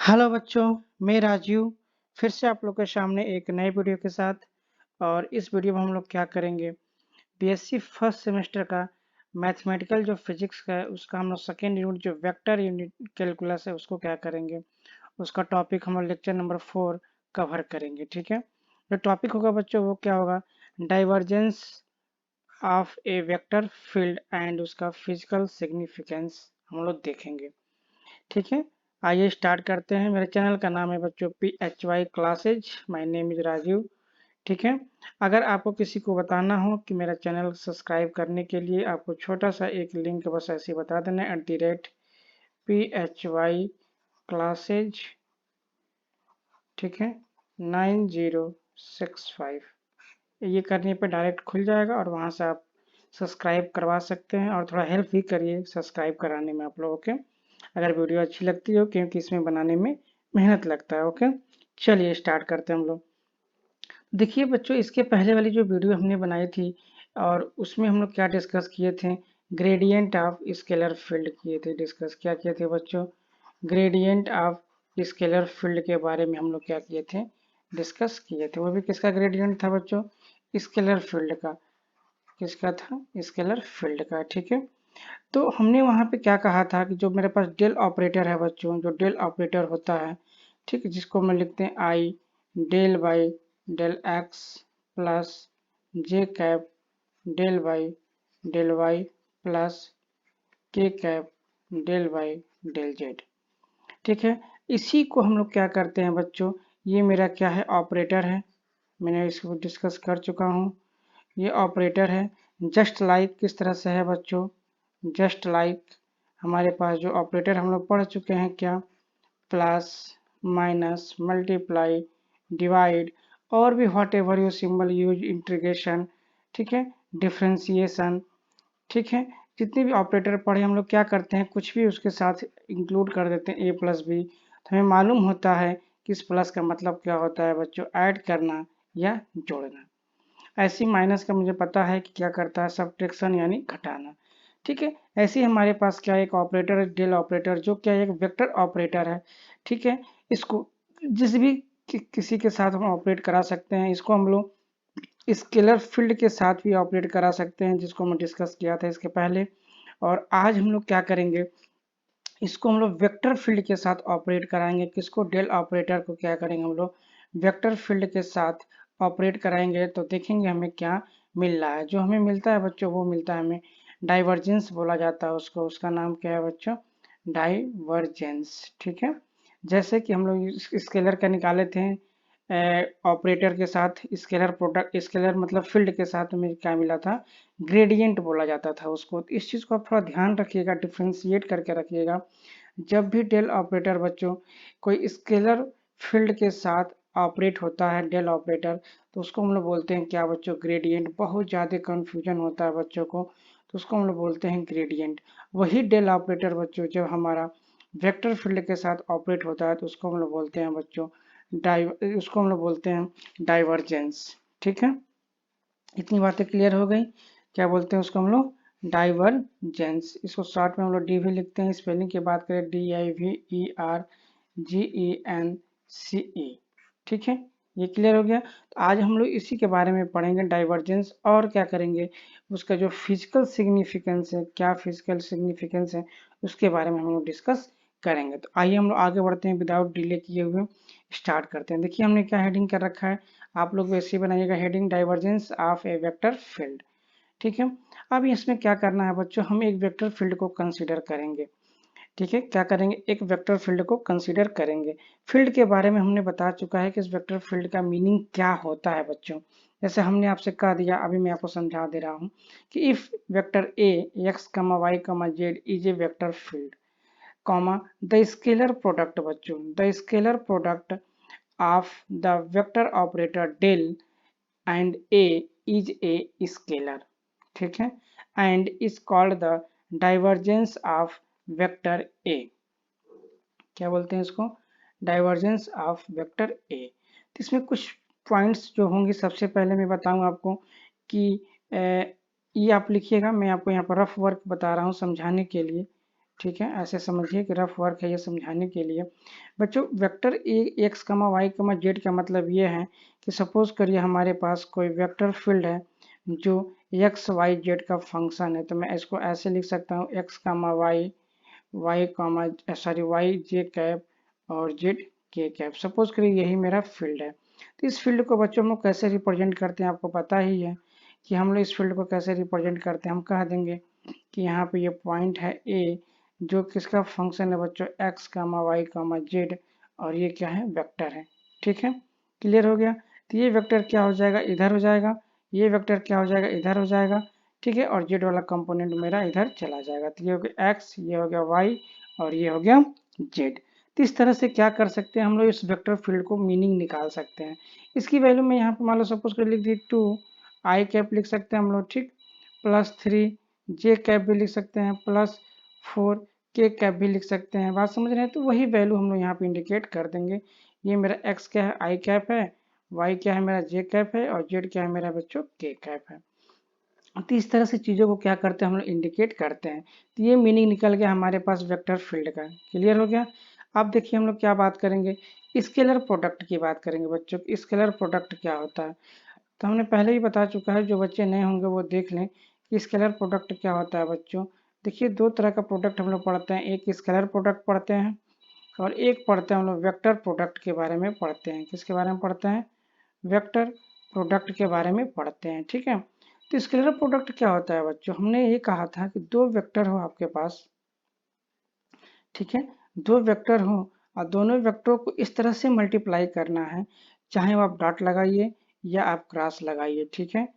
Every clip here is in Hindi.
हेलो बच्चों, मैं राजीव फिर से आप लोग के सामने एक नए वीडियो के साथ। और इस वीडियो में हम लोग क्या करेंगे, बीएससी फर्स्ट सेमेस्टर का मैथमेटिकल जो फिजिक्स का है उसका हम लोग सेकेंड यूनिट जो वेक्टर यूनिट कैलकुलस है उसको क्या करेंगे, उसका टॉपिक हम लोग लेक्चर नंबर 4 कवर करेंगे। ठीक है, जो टॉपिक होगा बच्चों वो क्या होगा, divergence of a vector field and उसका फिजिकल सिग्निफिकेंस हम लोग देखेंगे। ठीक है, आइए स्टार्ट करते हैं। मेरे चैनल का नाम है बच्चों PHY classes, my name is Rajiv. ठीक है, अगर आपको किसी को बताना हो कि मेरा चैनल सब्सक्राइब करने के लिए आपको छोटा सा एक लिंक बस ऐसे ही बता देना @PHY क्लासेज। ठीक है, 9065 ये करने पे डायरेक्ट खुल जाएगा और वहां से आप सब्सक्राइब करवा सकते हैं और थोड़ा हेल्प भी करिए सब्सक्राइब कराने में आप लोगों के, अगर वीडियो अच्छी लगती हो, क्योंकि इसमें बनाने में मेहनत लगता है। ओके, चलिए स्टार्ट करते हैं हम लोग। देखिए बच्चों, इसके पहले वाली जो वीडियो हमने बनाई थी और उसमें हम लोग क्या डिस्कस किए थे, ग्रेडियंट ऑफ स्केलर फील्ड किए थे डिस्कस। क्या किए थे बच्चों, ग्रेडियंट ऑफ स्केलर फील्ड के बारे में हम लोग क्या किए थे, डिस्कस किए थे। वो भी किसका ग्रेडियंट था बच्चों, स्केलर फील्ड का। किसका था, स्केलर फील्ड का। ठीक है, तो हमने वहां पे क्या कहा था कि जो मेरे पास डेल ऑपरेटर है बच्चों, जो डेल ऑपरेटर होता है, ठीक है, जिसको हम लिखते हैं I del by del X plus J cap del by del Y plus K cap del by del Z. ठीक है, इसी को हम लोग क्या करते हैं बच्चों, ये मेरा क्या है, ऑपरेटर है। मैंने इसको डिस्कस कर चुका हूँ। ये ऑपरेटर है, जस्ट लाइक किस तरह से है बच्चों, जस्ट लाइक हमारे पास जो ऑपरेटर हम लोग पढ़ चुके हैं, क्या, प्लस माइनस मल्टीप्लाई डिवाइड और भी what ever you symbol use, integration, ठीक है, डिफरेंशिएशन। ठीक है, जितने भी ऑपरेटर पढ़े हम लोग क्या करते हैं, कुछ भी उसके साथ इंक्लूड कर देते हैं, a प्लस बी, तो हमें मालूम होता है कि इस प्लस का मतलब क्या होता है बच्चों, ऐड करना या जोड़ना। ऐसी माइनस का मुझे पता है कि क्या करता है, सब्ट्रैक्शन यानी घटाना। ठीक है, ऐसे ही हमारे पास क्या एक ऑपरेटर है, डेल ऑपरेटर, जो क्या एक वेक्टर ऑपरेटर है। ठीक है, इसको जिस भी किसी के साथ हम ऑपरेट करा सकते हैं। इसको हम लोग स्केलर फील्ड के साथ भी ऑपरेट करा सकते हैं, जिसको हम डिस्कस किया था इसके पहले। और आज हम लोग क्या करेंगे, इसको हम लोग वेक्टर फील्ड के साथ ऑपरेट कराएंगे। किसको, डेल ऑपरेटर को क्या करेंगे हम लोग, वेक्टर फील्ड के साथ ऑपरेट कराएंगे। तो देखेंगे हमें क्या मिल रहा है। जो हमें मिलता है बच्चों वो मिलता है हमें डाइवर्जेंस बोला जाता है उसको, उसका नाम क्या है बच्चों, डाइवर्जेंस। ठीक है, जैसे कि हम लोग स्केलर का निकाले थे ऑपरेटर के साथ, स्केलर प्रोडक्ट, स्केलर मतलब फील्ड के साथ हमें क्या मिला था, ग्रेडियंट बोला जाता था उसको। तो इस चीज़ को आप थोड़ा ध्यान रखिएगा, डिफ्रेंशिएट करके रखिएगा। जब भी डेल ऑपरेटर बच्चों कोई स्केलर फील्ड के साथ ऑपरेट होता है, डेल ऑपरेटर, तो उसको हम लोग बोलते हैं क्या बच्चों, ग्रेडियंट। बहुत ज़्यादा कन्फ्यूजन होता है बच्चों को, तो उसको हम लोग बोलते हैं ग्रेडियंट। वही डेल ऑपरेटर बच्चों जब हमारा वेक्टर फील्ड के साथ ऑपरेट होता है तो उसको हम लोग बोलते हैं बच्चों उसको हम लोग बोलते हैं डाइवर्जेंस। ठीक है, इतनी बातें क्लियर हो गई। क्या बोलते हैं उसको हम लोग, डाइवर्जेंस। इसको शॉर्ट में हम लोग डी भी लिखते हैं। स्पेलिंग की बात करें, DIVERGENCE। ठीक है, ये क्लियर हो गया। तो आज हम लोग इसी के बारे में पढ़ेंगे, डाइवर्जेंस, और क्या करेंगे, उसका जो फिजिकल सिग्निफिकेंस है, क्या फिजिकल सिग्निफिकेंस है, उसके बारे में हम लोग डिस्कस करेंगे। तो आइए हम लोग आगे बढ़ते हैं, विदाउट डिले किए हुए स्टार्ट करते हैं। देखिए हमने क्या हेडिंग कर रखा है, आप लोग वैसे ही बनाइएगा heading, divergence of a vector field. ठीक है, अब इसमें क्या करना है बच्चों, हम एक वेक्टर फील्ड को कंसीडर करेंगे। ठीक है, क्या करेंगे, एक वेक्टर फील्ड को कंसीडर करेंगे। फील्ड के बारे में हमने बता चुका है कि इस वेक्टर फील्ड का मीनिंग क्या होता है बच्चों। जैसे हमने आपसे कह दिया, अभी मैं आपको समझा दे रहा हूँ कि if vector A X comma Y comma Z is a vector field, comma the scalar product बच्चों, the scalar product of the vector operator del and a is a scalar। ठीक है, and is called the divergence of vector a। क्या बोलते हैं इसको, डाइवर्जेंस ऑफ वेक्टर ए। तो इसमें कुछ पॉइंट्स जो होंगे, सबसे पहले मैं बताऊं आपको कि ये आप लिखिएगा, मैं आपको यहाँ पर रफ वर्क बता रहा हूँ समझाने के लिए। ठीक है, ऐसे समझिए कि रफ वर्क है ये समझाने के लिए। बच्चों vector A X comma Y comma Z का मतलब ये है कि सपोज करिए हमारे पास कोई वेक्टर फील्ड है जो एक्स वाई जेड का फंक्शन है, तो मैं इसको ऐसे लिख सकता हूँ एक्स कामा वाई वाई कामा सॉरी वाई जे कैप और जेड के कैप। सपोज करिए यही मेरा फील्ड है, तो इस फील्ड को बच्चों हम लोग कैसे रिप्रेजेंट करते हैं आपको पता ही है कि हम लोग इस फील्ड को कैसे रिप्रेजेंट करते हैं। हम कह देंगे कि यहाँ पे ये पॉइंट है ए जो किसका फंक्शन है बच्चों एक्स कामा वाई कामा जेड, और ये क्या है वेक्टर है। ठीक है, क्लियर हो गया। तो ये वेक्टर क्या हो जाएगा इधर हो जाएगा, ये वेक्टर क्या हो जाएगा इधर हो जाएगा। ठीक है, और जेड वाला कंपोनेंट मेरा इधर चला जाएगा। तो ये हो गया एक्स, ये हो गया वाई और ये हो गया जेड। तो इस तरह से क्या कर सकते हैं हम लोग इस वेक्टर फील्ड को मीनिंग निकाल सकते हैं। इसकी वैल्यू में यहाँ पे मान लो सपोज कर लिख दी 2 आई कैप लिख सकते हैं हम लोग, ठीक, +3 जे कैप भी लिख सकते हैं, +4 के कैप भी लिख सकते हैं। बात समझ रहे हैं, तो वही वैल्यू हम लोग यहाँ पे इंडिकेट कर देंगे। ये मेरा एक्स क्या है आई कैप है, वाई क्या है मेरा जे कैप है और जेड क्या है मेरा बच्चों के कैप है। तो इस तरह से चीज़ों को क्या करते हैं हम लोग इंडिकेट करते हैं। तो ये मीनिंग निकल गया हमारे पास वेक्टर फील्ड का। क्लियर हो गया। अब देखिए हम लोग क्या बात करेंगे, स्केलर प्रोडक्ट की बात करेंगे बच्चों। स्केलर प्रोडक्ट क्या होता है, तो हमने पहले ही बता चुका है, जो बच्चे नए होंगे वो देख लें कि स्केलर प्रोडक्ट क्या होता है बच्चों। देखिए दो तरह का प्रोडक्ट हम लोग पढ़ते हैं, एक स्केलर प्रोडक्ट पढ़ते हैं और एक पढ़ते हैं हम लोग वेक्टर प्रोडक्ट के बारे में पढ़ते हैं। किसके बारे में पढ़ते हैं, वेक्टर प्रोडक्ट के बारे में पढ़ते हैं। ठीक है, तो स्केलर प्रोडक्ट क्या होता है बच्चों, हमने ये कहा था कि दो वेक्टर हो आपके पास, ठीक है, दो वेक्टर हो और दोनों वेक्टरों को इस तरह से मल्टीप्लाई करना है, चाहे वो आप डॉट लगाइए या आप क्रॉस लगाइए। ठीक है,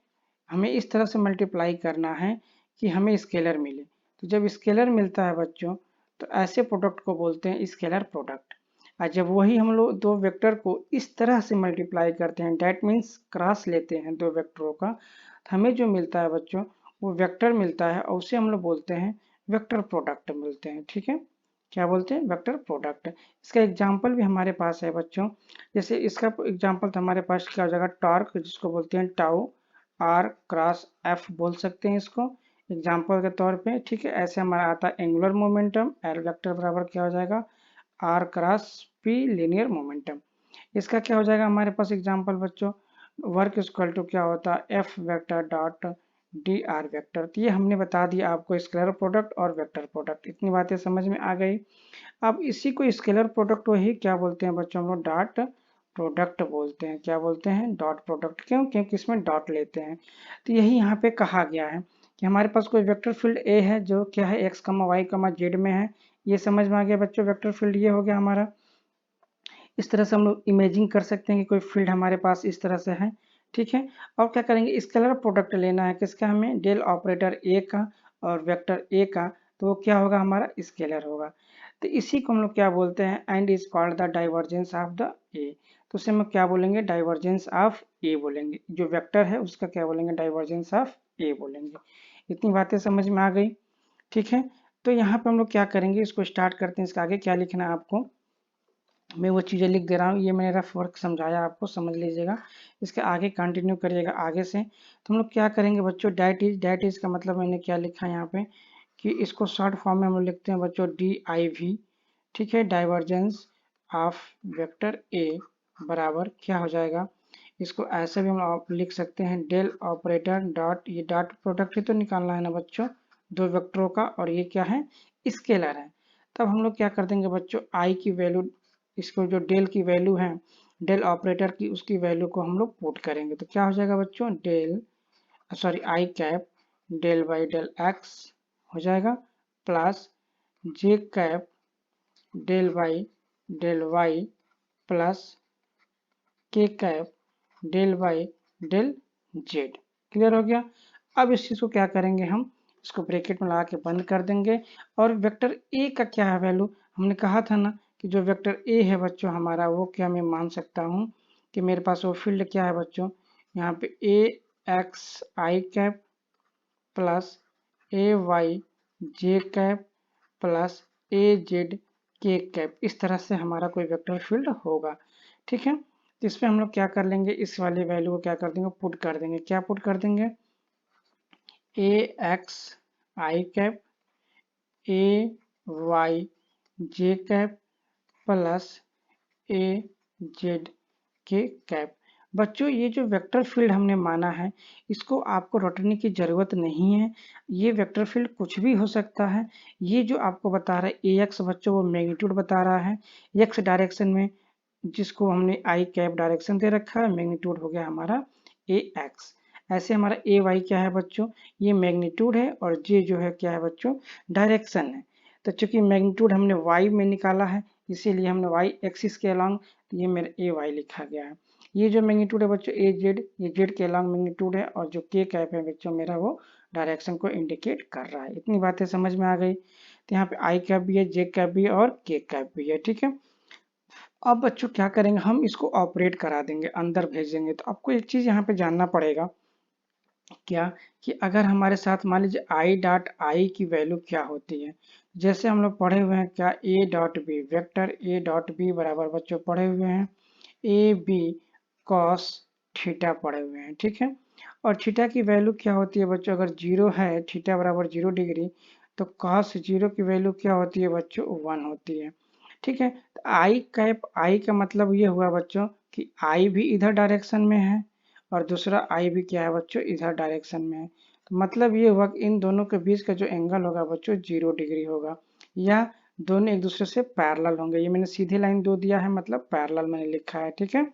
हमें इस तरह से मल्टीप्लाई करना है कि हमें स्केलर मिले। तो जब स्केलर मिलता है बच्चों, तो ऐसे प्रोडक्ट को बोलते हैं स्केलर प्रोडक्ट। और जब वही हम लोग दो वेक्टर को इस तरह से मल्टीप्लाई करते हैं, डैट मीन्स क्रॉस लेते हैं दो वेक्टरों का, तो हमें जो मिलता है बच्चों वो वेक्टर मिलता है और उसे हम लोग बोलते हैं वेक्टर प्रोडक्ट मिलते हैं। ठीक है, क्या बोलते हैं, वेक्टर प्रोडक्ट। इसका एग्जाम्पल भी हमारे पास है बच्चों, जैसे इसका एग्जाम्पल तो हमारे पास क्या हो जाएगा, टॉर्क जिसको बोलते हैं टाउ आर क्रॉस एफ बोल सकते हैं इसको एग्जाम्पल के तौर पे। ठीक है, ऐसे हमारा आता है एंगुलर मोमेंटम, एल वेक्टर बराबर क्या हो जाएगा R cross P linear momentum. इसका क्या हो जाएगा हमारे पास एग्जाम्पल बच्चों, वर्क इक्वल टू क्या होता है F vector dot D R vector. तो ये हमने बता दिया आपको स्केलर प्रोडक्ट और वेक्टर प्रोडक्ट, इतनी बातें समझ में आ गई। अब इसी को स्केलर प्रोडक्ट वही क्या बोलते हैं बच्चों, हम लोग डॉट प्रोडक्ट बोलते हैं। क्या बोलते हैं, डॉट प्रोडक्ट। क्यों, क्योंकि इसमें डॉट लेते हैं। तो यही यहाँ पे कहा गया है कि हमारे पास कोई वेक्टर फील्ड ए है जो क्या है x comma Y comma Z में है। ये समझ में आ गया बच्चों, वेक्टर फील्ड ये हो गया हमारा। इस तरह से हम लोग इमेजिंग कर सकते हैं कि कोई फील्ड हमारे पास इस तरह से है। ठीक है, और क्या करेंगे, स्केलर प्रोडक्ट लेना है किसका, हमें डेल ऑपरेटर ए का और वेक्टर ए का, तो वो क्या होगा हमारा स्केलर होगा। तो इसी को हम लोग क्या बोलते हैं, and is called the divergence of the ए। तो उसे हम क्या बोलेंगे, डाइवर्जेंस ऑफ ए बोलेंगे। जो वेक्टर है उसका क्या बोलेंगे, डाइवर्जेंस ऑफ ए बोलेंगे। इतनी बातें समझ में आ गई। ठीक है, तो यहाँ पे हम लोग क्या करेंगे, इसको स्टार्ट करते हैं। इसका आगे क्या लिखना है आपको, मैं वो चीज़ें लिख दे रहा हूँ, ये मैंने रफ वर्क समझाया आपको, समझ लीजिएगा। इसके आगे कंटिन्यू करिएगा आगे से। तो हम लोग क्या करेंगे बच्चों, डैट इज का मतलब मैंने क्या लिखा है यहाँ पे कि इसको शॉर्ट फॉर्म में हम लोग लिखते हैं बच्चों DIV। ठीक है, डाइवर्जेंस ऑफ वेक्टर ए बराबर क्या हो जाएगा, इसको ऐसे भी हम आप लिख सकते हैं डेल ऑपरेटर डॉट, ये डॉट प्रोडक्ट ही तो निकालना है ना बच्चों दो वेक्टरों का, और ये क्या है स्केलर है। तब हम लोग क्या कर देंगे बच्चों, आई की वैल्यू, इसको जो डेल की वैल्यू है डेल ऑपरेटर की, उसकी वैल्यू को हम लोग पुट करेंगे। तो क्या हो जाएगा बच्चों, del sorry I cap del by del X हो जाएगा, plus J cap del by del Y plus K cap del by del Z. Clear हो गया। अब इस चीज़ को क्या करेंगे हम, इसको ब्रैकेट में लगा के बंद कर देंगे। और वेक्टर ए का क्या है वैल्यू, हमने कहा था ना कि जो वेक्टर ए है बच्चों हमारा, वो क्या मैं मान सकता हूँ कि मेरे पास वो फील्ड क्या है बच्चों, यहाँ पे ए X I cap plus A Y J cap plus A Z K cap, इस तरह से हमारा कोई वेक्टर फील्ड होगा। ठीक है, तो इसमें हम लोग क्या कर लेंगे, इस वाले वैल्यू को क्या कर देंगे, पुट कर देंगे। क्या पुट कर देंगे, A X I cap A Y J cap plus A Z K cap. बच्चों ये जो वेक्टर फील्ड हमने माना है इसको आपको रटने की जरूरत नहीं है, ये वेक्टर फील्ड कुछ भी हो सकता है। ये जो आपको बता रहा है ए एक्स बच्चों वो मैग्नीट्यूड बता रहा है एक्स डायरेक्शन में, जिसको हमने आई कैप डायरेक्शन दे रखा है, मैग्नीट्यूड हो गया हमारा ए एक्स। ऐसे हमारा ए वाई क्या है बच्चों, ये मैग्नीट्यूड है और जे जो है क्या है बच्चों, डायरेक्शन है। तो चूंकि मैग्नीट्यूड हमने वाई में निकाला है इसीलिए हमने वाई एक्सिस के अलॉन्ग, तो ये मेरा ए वाई लिखा गया है। ये जो मैग्नीट्यूड है बच्चों ए जेड, ये जेड के अलॉन्ग मैग्नीट्यूड है और जो के कैप है बच्चों मेरा वो डायरेक्शन को इंडिकेट कर रहा है। इतनी बातें समझ में आ गई। तो यहाँ पे आई कैप भी है, जे कैप भी है और के कैप भी है, ठीक है। अब बच्चों क्या करेंगे, हम इसको ऑपरेट करा देंगे, अंदर भेजेंगे। तो आपको एक चीज यहाँ पे जानना पड़ेगा क्या, कि अगर हमारे साथ मान लीजिए आई डॉट आई की वैल्यू क्या होती है। जैसे हम लोग पढ़े हुए हैं क्या, A dot B, vector A dot B बराबर बच्चों पढ़े हुए हैं ए बी कॉस थीटा पढ़े हुए हैं, ठीक है। और थीटा की वैल्यू क्या होती है बच्चों, अगर जीरो है, थीटा बराबर 0 डिग्री, तो कॉस जीरो की वैल्यू क्या होती है बच्चों, 1 होती है, ठीक है। आई कैप आई का मतलब ये हुआ बच्चों कि आई भी इधर डायरेक्शन में है और दूसरा आई भी क्या है बच्चों, इधर डायरेक्शन में है। तो मतलब ये हुआ कि इन दोनों के बीच का जो एंगल होगा बच्चों 0 डिग्री होगा, या दोनों एक दूसरे से पैरेलल होंगे। ये मैंने सीधी लाइन दो दिया है, मतलब पैरेलल मैंने लिखा है, ठीक है।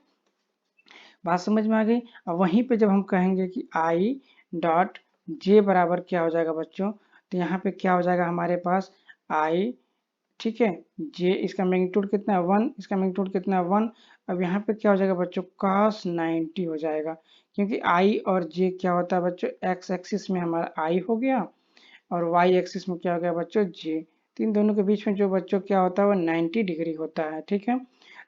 बात समझ में आ गई। अब वहीं पे जब हम कहेंगे कि आई डॉट जे बराबर क्या हो जाएगा बच्चों, तो यहाँ पे क्या हो जाएगा हमारे पास आई, ठीक है, जे इसका मैग्नीट्यूड कितना है 1, इसका मैग्नीट्यूड कितना है 1। अब यहाँ पे क्या हो जाएगा बच्चों, cos 90 हो जाएगा, क्योंकि आई और जे क्या होता है बच्चों, एक्स एक्सिस में हमारा आई हो गया और वाई एक्सिस में क्या हो गया बच्चों, जे। तीन दोनों के बीच में जो बच्चों क्या होता है वो 90 डिग्री होता है, ठीक है।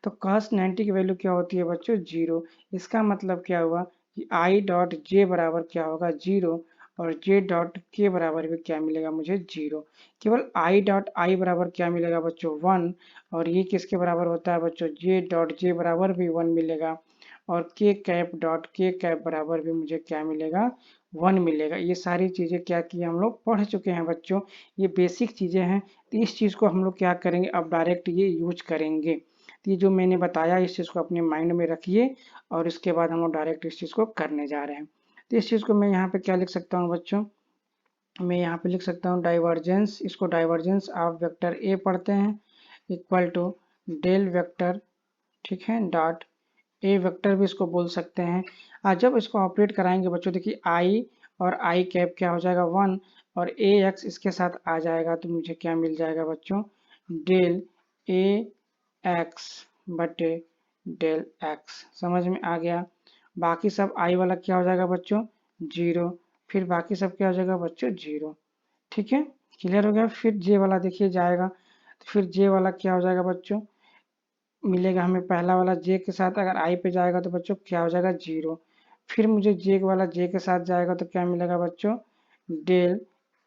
तो cos 90 की वैल्यू क्या होती है बच्चों, 0। इसका मतलब क्या हुआ कि आई डॉट जे बराबर क्या होगा, 0, और जे डॉट के बराबर भी क्या मिलेगा मुझे, 0। केवल आई डॉट आई बराबर क्या मिलेगा बच्चों, 1, और ये किसके बराबर होता है बच्चों, जे डॉट जे बराबर भी 1 मिलेगा, और के कैप डॉट के कैप बराबर भी मुझे क्या मिलेगा, 1 मिलेगा। ये सारी चीज़ें क्या की हम लोग पढ़ चुके हैं बच्चों, ये बेसिक चीज़ें हैं। तो इस चीज़ को हम लोग क्या करेंगे, अब डायरेक्ट ये यूज करेंगे। तो ये जो मैंने बताया इस चीज़ को अपने माइंड में रखिए और इसके बाद हम लोग डायरेक्ट इस चीज़ को करने जा रहे हैं। तो इस चीज़ को मैं यहाँ पे क्या लिख सकता हूँ बच्चों, मैं यहाँ पे लिख सकता हूँ डाइवर्जेंस, इसको डाइवर्जेंस ऑफ वेक्टर ए पढ़ते हैं, इक्वल टू डेल वेक्टर, ठीक है, डॉट ए वेक्टर भी इसको बोल सकते हैं। आज जब इसको ऑपरेट कराएंगे बच्चों, देखिए आई और आई कैप क्या हो जाएगा 1, और ए एक्स इसके साथ आ जाएगा, तो मुझे क्या मिल जाएगा बच्चों, डेल ए एक्स बटे डेल एक्स। समझ में आ गया। बाकी सब आई वाला क्या हो जाएगा बच्चों, 0, फिर बाकी सब क्या हो जाएगा बच्चों, 0, ठीक है। क्लियर हो गया। फिर जे वाला देखिए जाएगा, तो फिर जे वाला क्या हो जाएगा बच्चों, मिलेगा हमें पहला वाला जे के साथ, अगर आई पे जाएगा तो बच्चों क्या हो जाएगा, 0। फिर मुझे जे वाला जे के साथ जाएगा तो क्या मिलेगा बच्चों, डेल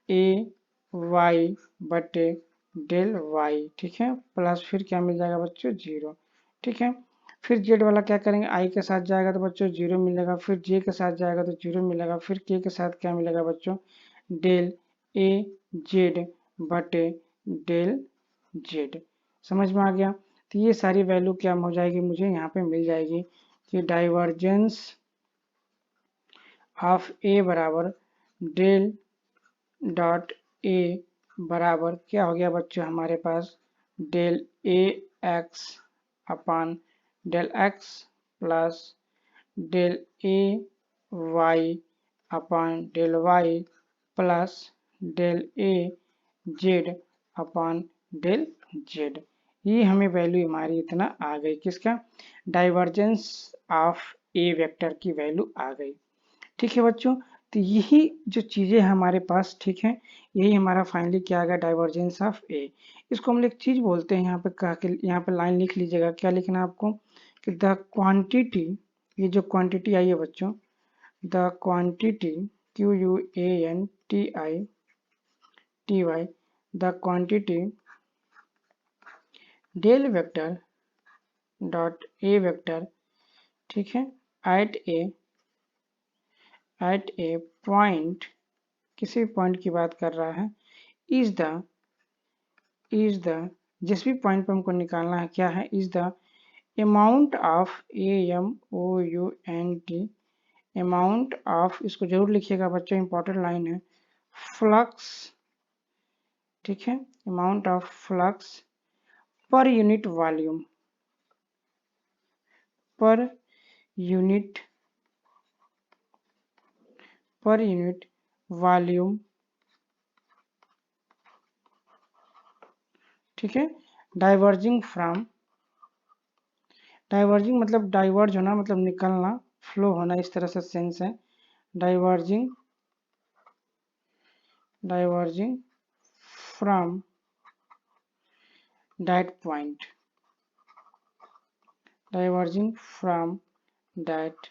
ए वाई बटे डेल वाई, ठीक है, प्लस फिर क्या मिल जाएगा बच्चों, 0, ठीक है। फिर जेड वाला क्या करेंगे, आई के साथ जाएगा तो बच्चों 0 मिलेगा, फिर जे के साथ जाएगा तो 0 मिलेगा, फिर के साथ क्या मिलेगा बच्चों, डेल ए जेड बटे डेल जेड। समझ में आ गया। तो ये सारी वैल्यू क्या हो जाएगी, मुझे यहाँ पे मिल जाएगी कि डाइवर्जेंस ऑफ ए बराबर डेल डॉट ए बराबर क्या हो गया बच्चों हमारे पास, del A X upon del X plus del A Y upon del Y plus del A Z upon del Z. ये हमें वैल्यू हमारी इतना आ गई, किसका, डाइवर्जेंस ऑफ ए वेक्टर की वैल्यू आ गई, ठीक है बच्चों। तो यही जो चीज़ें हमारे पास, ठीक है, यही हमारा फाइनली क्या आ गया, डाइवर्जेंस ऑफ ए। इसको हम लोग एक चीज़ बोलते हैं, यहाँ पे कह के यहाँ पे लाइन लिख लीजिएगा, क्या लिखना है आपको, कि द क्वांटिटी, ये जो क्वांटिटी आई है बच्चों, the quantity QUANTITY the quantity del vector dot A vector, ठीक है, एट ए पॉइंट, किसी पॉइंट की बात कर रहा है, इज द इज द, जिस भी पॉइंट पे हमको निकालना है क्या है, is the amount of AMOUNT, amount of, इसको जरूर लिखिएगा बच्चों, इंपॉर्टेंट लाइन है, फ्लक्स, ठीक है, amount of flux per unit volume, per unit volume, ठीक है, डाइवर्जिंग फ्रॉम, डाइवर्जिंग मतलब डाइवर्ज होना, मतलब निकलना, फ्लो होना, इस तरह से सेंस है, diverging from that point, diverging from that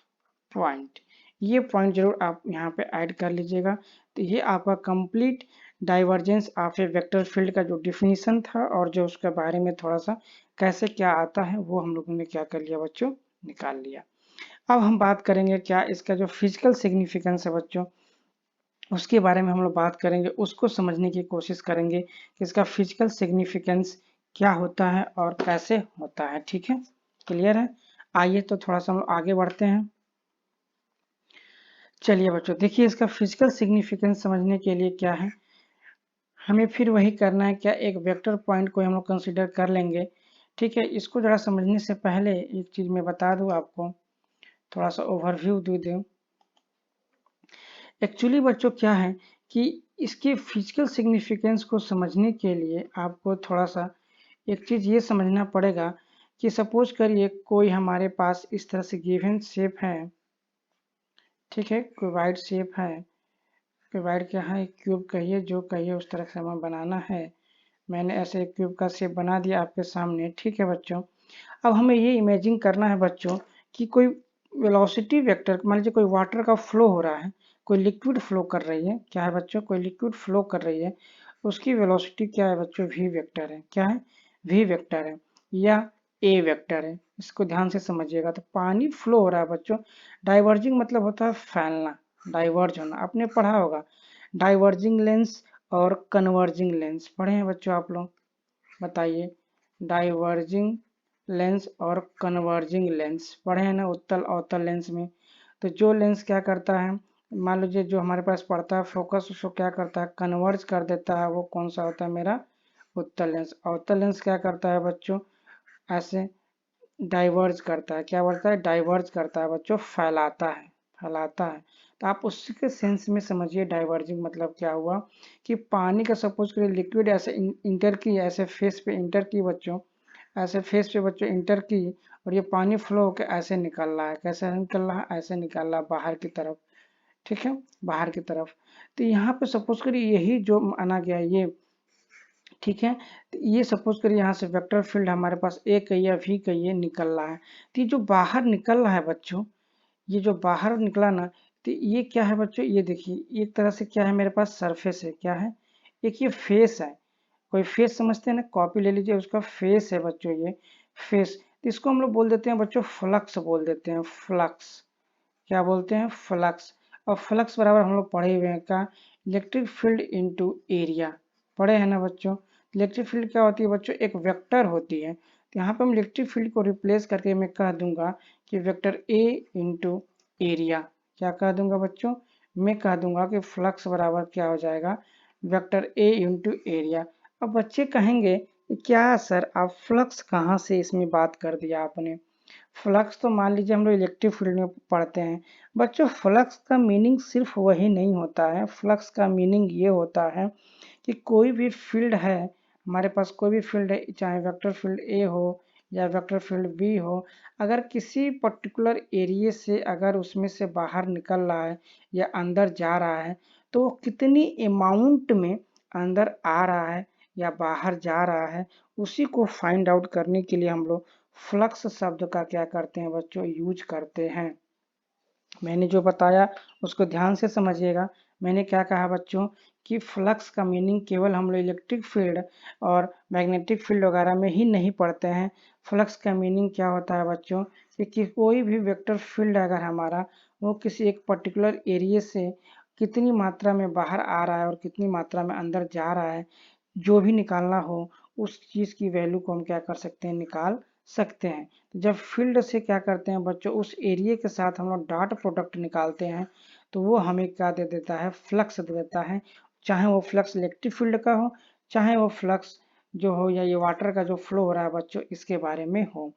point, ये पॉइंट जरूर आप यहाँ पे ऐड कर लीजिएगा। तो ये आपका complete divergence of a vector field का जो डिफिनीशन था और जो उसके बारे में थोड़ा सा कैसे क्या आता है वो हम लोगों ने क्या कर लिया बच्चों, निकाल लिया। अब हम बात करेंगे क्या इसका जो फिजिकल सिग्निफिकेंस है बच्चों, उसके बारे में हम लोग बात करेंगे, उसको समझने की कोशिश करेंगे कि इसका फिजिकल सिग्निफिकेंस क्या होता है और कैसे होता है, ठीक है, क्लियर है। आइए तो थोड़ा सा हम लोग आगे बढ़ते हैं। चलिए बच्चों देखिए, इसका फिजिकल सिग्निफिकेंस समझने के लिए क्या है, हमें फिर वही करना है क्या, एक वेक्टर पॉइंट को हम लोग कंसीडर कर लेंगे, ठीक है। इसको जरा समझने से पहले एक चीज मैं बता दूं आपको, थोड़ा सा ओवरव्यू दे दूं। एक्चुअली बच्चों क्या है कि इसके फिजिकल सिग्निफिकेंस को समझने के लिए आपको थोड़ा सा एक चीज ये समझना पड़ेगा कि सपोज करिए कोई हमारे पास इस तरह से गिवन शेप है, ठीक है, कोई वाइड शेप है, वाइड क्या है, क्यूब कहिए, जो कहिए उस तरह से हमें बनाना है। मैंने ऐसे एक क्यूब का शेप बना दिया आपके सामने, ठीक है बच्चों। अब हमें ये इमेजिन करना है बच्चों कि कोई वेलोसिटी वेक्टर, मान लीजिए कोई वाटर का फ्लो हो रहा है, कोई लिक्विड फ्लो कर रही है, क्या है बच्चों, कोई लिक्विड फ्लो कर रही है, उसकी वेलोसिटी क्या है बच्चों, वी वेक्टर है, क्या है, वी वेक्टर है या ए वेक्टर है। इसको ध्यान से समझिएगा। तो पानी फ्लो हो रहा है बच्चों, डाइवर्जिंग मतलब होता है फैलना, डाइवर्ज होना, आपने पढ़ा होगा डाइवर्जिंग लेंस और कन्वर्जिंग लेंस, पढ़े हैं बच्चों आप लोग, बताइए, डाइवर्जिंग लेंस और कन्वर्जिंग लेंस पढ़े हैं ना, उत्तल अवतल लेंस में। तो जो लेंस क्या करता है, मान लीजिए जो हमारे पास पड़ता है फोकस, उसको क्या करता है, कन्वर्ज कर देता है, वो कौन सा होता है मेरा, उत्तल लेंस। अवतल लेंस क्या करता है बच्चों, ऐसे डाइवर्ज करता है, क्या बोलता है, डाइवर्ज करता है बच्चों, फैलाता है, फैलाता है। तो आप उसी के सेंस में समझिए डाइवर्जिंग मतलब क्या हुआ कि पानी का सपोज करिए लिक्विड ऐसे इंटर की, ऐसे फेस पे इंटर की बच्चों, ऐसे फेस पे बच्चों इंटर की, और ये पानी फ्लो होकर ऐसे निकल रहा है, कैसे निकल रहा है, ऐसे निकल रहा है बाहर की तरफ, ठीक है, बाहर की तरफ। तो यहाँ पे सपोज करिए यही जो माना गया ये, ठीक है, तो ये सपोज करिए यहाँ से वेक्टर फील्ड हमारे पास ए कहिए वी कहिए निकल रहा है। तो ये जो बाहर निकल रहा है बच्चों, ये जो बाहर निकला ना, तो ये क्या है बच्चों, ये देखिए एक तरह से क्या है, मेरे पास सरफेस है, क्या है, एक ये फेस है, कोई फेस समझते हैं ना, कॉपी ले लीजिए, उसका फेस है बच्चों, ये फेस। तो इसको हम लोग बोल देते हैं बच्चों फ्लक्स, बोल देते हैं फ्लक्स, क्या बोलते हैं, फ्लक्स। और फ्लक्स बराबर हम लोग पढ़े हुए हैं का, इलेक्ट्रिक फील्ड इनटू एरिया, पढ़े हैं ना बच्चों। इलेक्ट्रिक फील्ड क्या होती है बच्चों, एक वेक्टर होती है। तो यहाँ पे हम इलेक्ट्रिक फील्ड को रिप्लेस करके मैं कह दूंगा कि वेक्टर ए इंटू एरिया, क्या कह दूंगा बच्चों, मैं कह दूंगा कि फ्लक्स बराबर क्या हो जाएगा, वेक्टर ए इंटू एरिया। अब बच्चे कहेंगे कि क्या सर आप फ्लक्स कहाँ से इसमें बात कर दिया आपने, फ्लक्स तो मान लीजिए हम लोग इलेक्ट्रिक फील्ड में पढ़ते हैं बच्चों। फ्लक्स का मीनिंग सिर्फ वही नहीं होता है, फ्लक्स का मीनिंग ये होता है कि कोई भी फील्ड है हमारे पास, कोई भी फील्ड है, चाहे वेक्टर फील्ड ए हो या वेक्टर फील्ड बी हो, अगर किसी पर्टिकुलर एरिया से अगर उसमें से बाहर निकल रहा है या अंदर जा रहा है, तो वो कितनी अमाउंट में अंदर आ रहा है या बाहर जा रहा है, उसी को फाइंड आउट करने के लिए हम लोग फ्लक्स शब्द का क्या करते हैं बच्चों, यूज करते हैं। मैंने जो बताया उसको ध्यान से समझिएगा। मैंने क्या कहा बच्चों कि फ्लक्स का मीनिंग केवल हम लोग इलेक्ट्रिक फील्ड और मैग्नेटिक फील्ड वगैरह में ही नहीं पढ़ते हैं। फ्लक्स का मीनिंग क्या होता है बच्चों कि कोई भी वेक्टर फील्ड अगर हमारा वो किसी एक पर्टिकुलर एरिया से कितनी मात्रा में बाहर आ रहा है और कितनी मात्रा में अंदर जा रहा है, जो भी निकालना हो, उस चीज़ की वैल्यू को हम क्या कर सकते हैं, निकाल सकते हैं। तो जब फील्ड से क्या करते हैं बच्चों, उस एरिया के साथ हम लोग डॉट प्रोडक्ट निकालते हैं तो वो हमें क्या दे देता है, फ्लक्स दे देता है। चाहे वो फ्लक्स इलेक्ट्रिक फील्ड का हो, चाहे वो फ्लक्स जो हो या ये वाटर का जो फ्लो हो रहा है बच्चों इसके बारे में हो।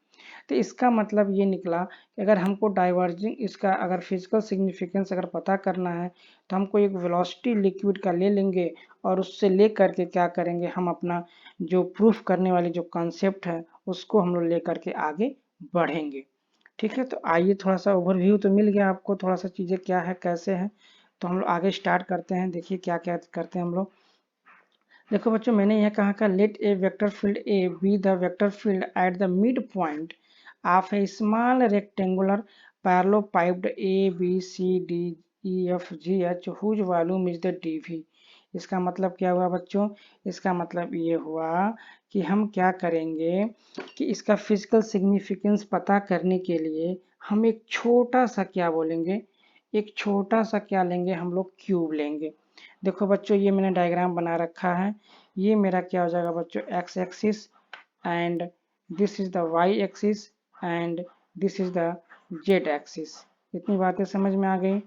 तो इसका मतलब ये निकला कि अगर हमको डाइवर्जिंग इसका अगर फिजिकल सिग्निफिकेंस अगर पता करना है तो हमको एक वेलोसिटी लिक्विड का ले लेंगे और उससे ले करके क्या करेंगे, हम अपना जो प्रूफ करने वाली जो कॉन्सेप्ट है उसको हम लोग ले करके आगे बढ़ेंगे। ठीक है, तो आइए थोड़ा सा ओवरव्यू तो मिल गया आपको, थोड़ा सा चीज़ें क्या है कैसे हैं, तो हम लोग आगे स्टार्ट करते हैं। देखिए क्या क्या करते हैं हम लोग। देखो बच्चों, मैंने यह कहा let A vector field A B the vector field at the mid point of a small rectangular parallelepiped A B C D E F G H whose volume is the DV. इसका मतलब क्या हुआ बच्चों, इसका मतलब ये हुआ कि हम क्या करेंगे कि इसका फिजिकल सिग्निफिकेंस पता करने के लिए हम एक छोटा सा क्या बोलेंगे, एक छोटा सा क्या लेंगे, हम लोग क्यूब लेंगे। देखो बच्चों, ये मैंने डायग्राम बना रखा है, ये मेरा क्या हो जाएगा बच्चों, X axis and this is the Y axis and this is the Z axis. इतनी बातें समझ में आ गई।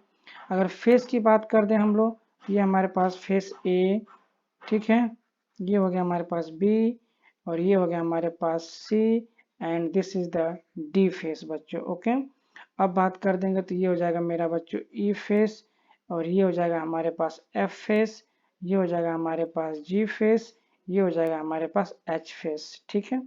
अगर फेस की बात कर दें हम लोग, ये हमारे पास फेस ए, ठीक है, ये हो गया हमारे पास बी और ये हो गया हमारे पास C and this is the D face बच्चों। ओके, अब बात कर देंगे तो ये हो जाएगा मेरा बच्चों ई फेस और ये हो जाएगा हमारे पास एफ फेस, ये हो जाएगा हमारे पास जी फेस, ये हो जाएगा हमारे पास एच फेस। ठीक है,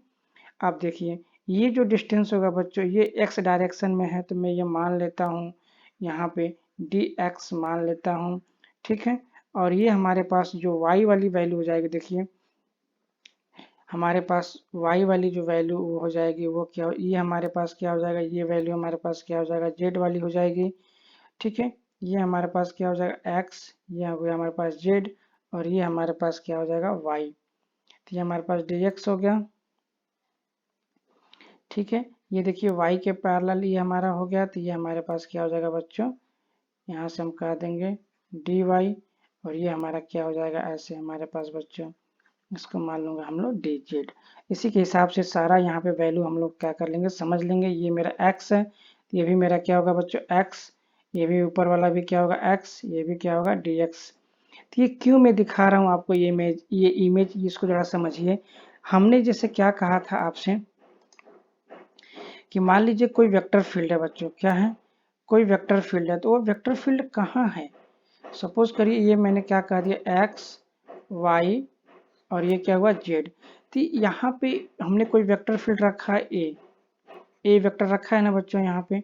अब देखिए ये जो डिस्टेंस होगा बच्चों ये एक्स डायरेक्शन में है तो मैं ये मान लेता हूँ यहाँ पे डी एक्स मान लेता हूँ। ठीक है, और ये हमारे पास जो वाई वाली वैल्यू हो जाएगी, देखिए हमारे पास y वाली जो वैल्यू वो हो जाएगी वो क्या, ये हमारे पास क्या हो जाएगा, ये वैल्यू हमारे पास क्या हो जाएगा, z वाली हो जाएगी। ठीक है, ये हमारे पास क्या हो जाएगा x, ये हो गया हमारे पास z और ये हमारे पास क्या हो जाएगा y। तो ये हमारे पास dx हो गया। ठीक है, ये देखिए y के पैरेलल ये हमारा हो गया, तो ये हमारे पास क्या हो जाएगा बच्चों, यहाँ से हम कह देंगे dy और ये हमारा क्या हो जाएगा, ऐसे हमारे पास बच्चों इसको मान लूंगा हम लोग डी जेड। इसी के हिसाब से सारा यहाँ पे वैल्यू हम लोग क्या कर लेंगे, समझ लेंगे। ये मेरा x है तो ये भी मेरा क्या होगा बच्चों x, ये भी ऊपर वाला भी क्या होगा x, ये भी क्या होगा dx। तो ये क्यों मैं दिखा रहा हूँ आपको ये इमेज इसको जरा समझिए। हमने जैसे क्या कहा था आपसे कि मान लीजिए कोई वेक्टर फील्ड है बच्चों, क्या है, कोई वेक्टर फील्ड है, तो वो वेक्टर फील्ड कहाँ है। सपोज करिए ये मैंने क्या कह दिया x y और ये क्या हुआ z। तो यहाँ पे हमने कोई वेक्टर फील्ड रखा है ए वेक्टर रखा है ना बच्चों, यहाँ पे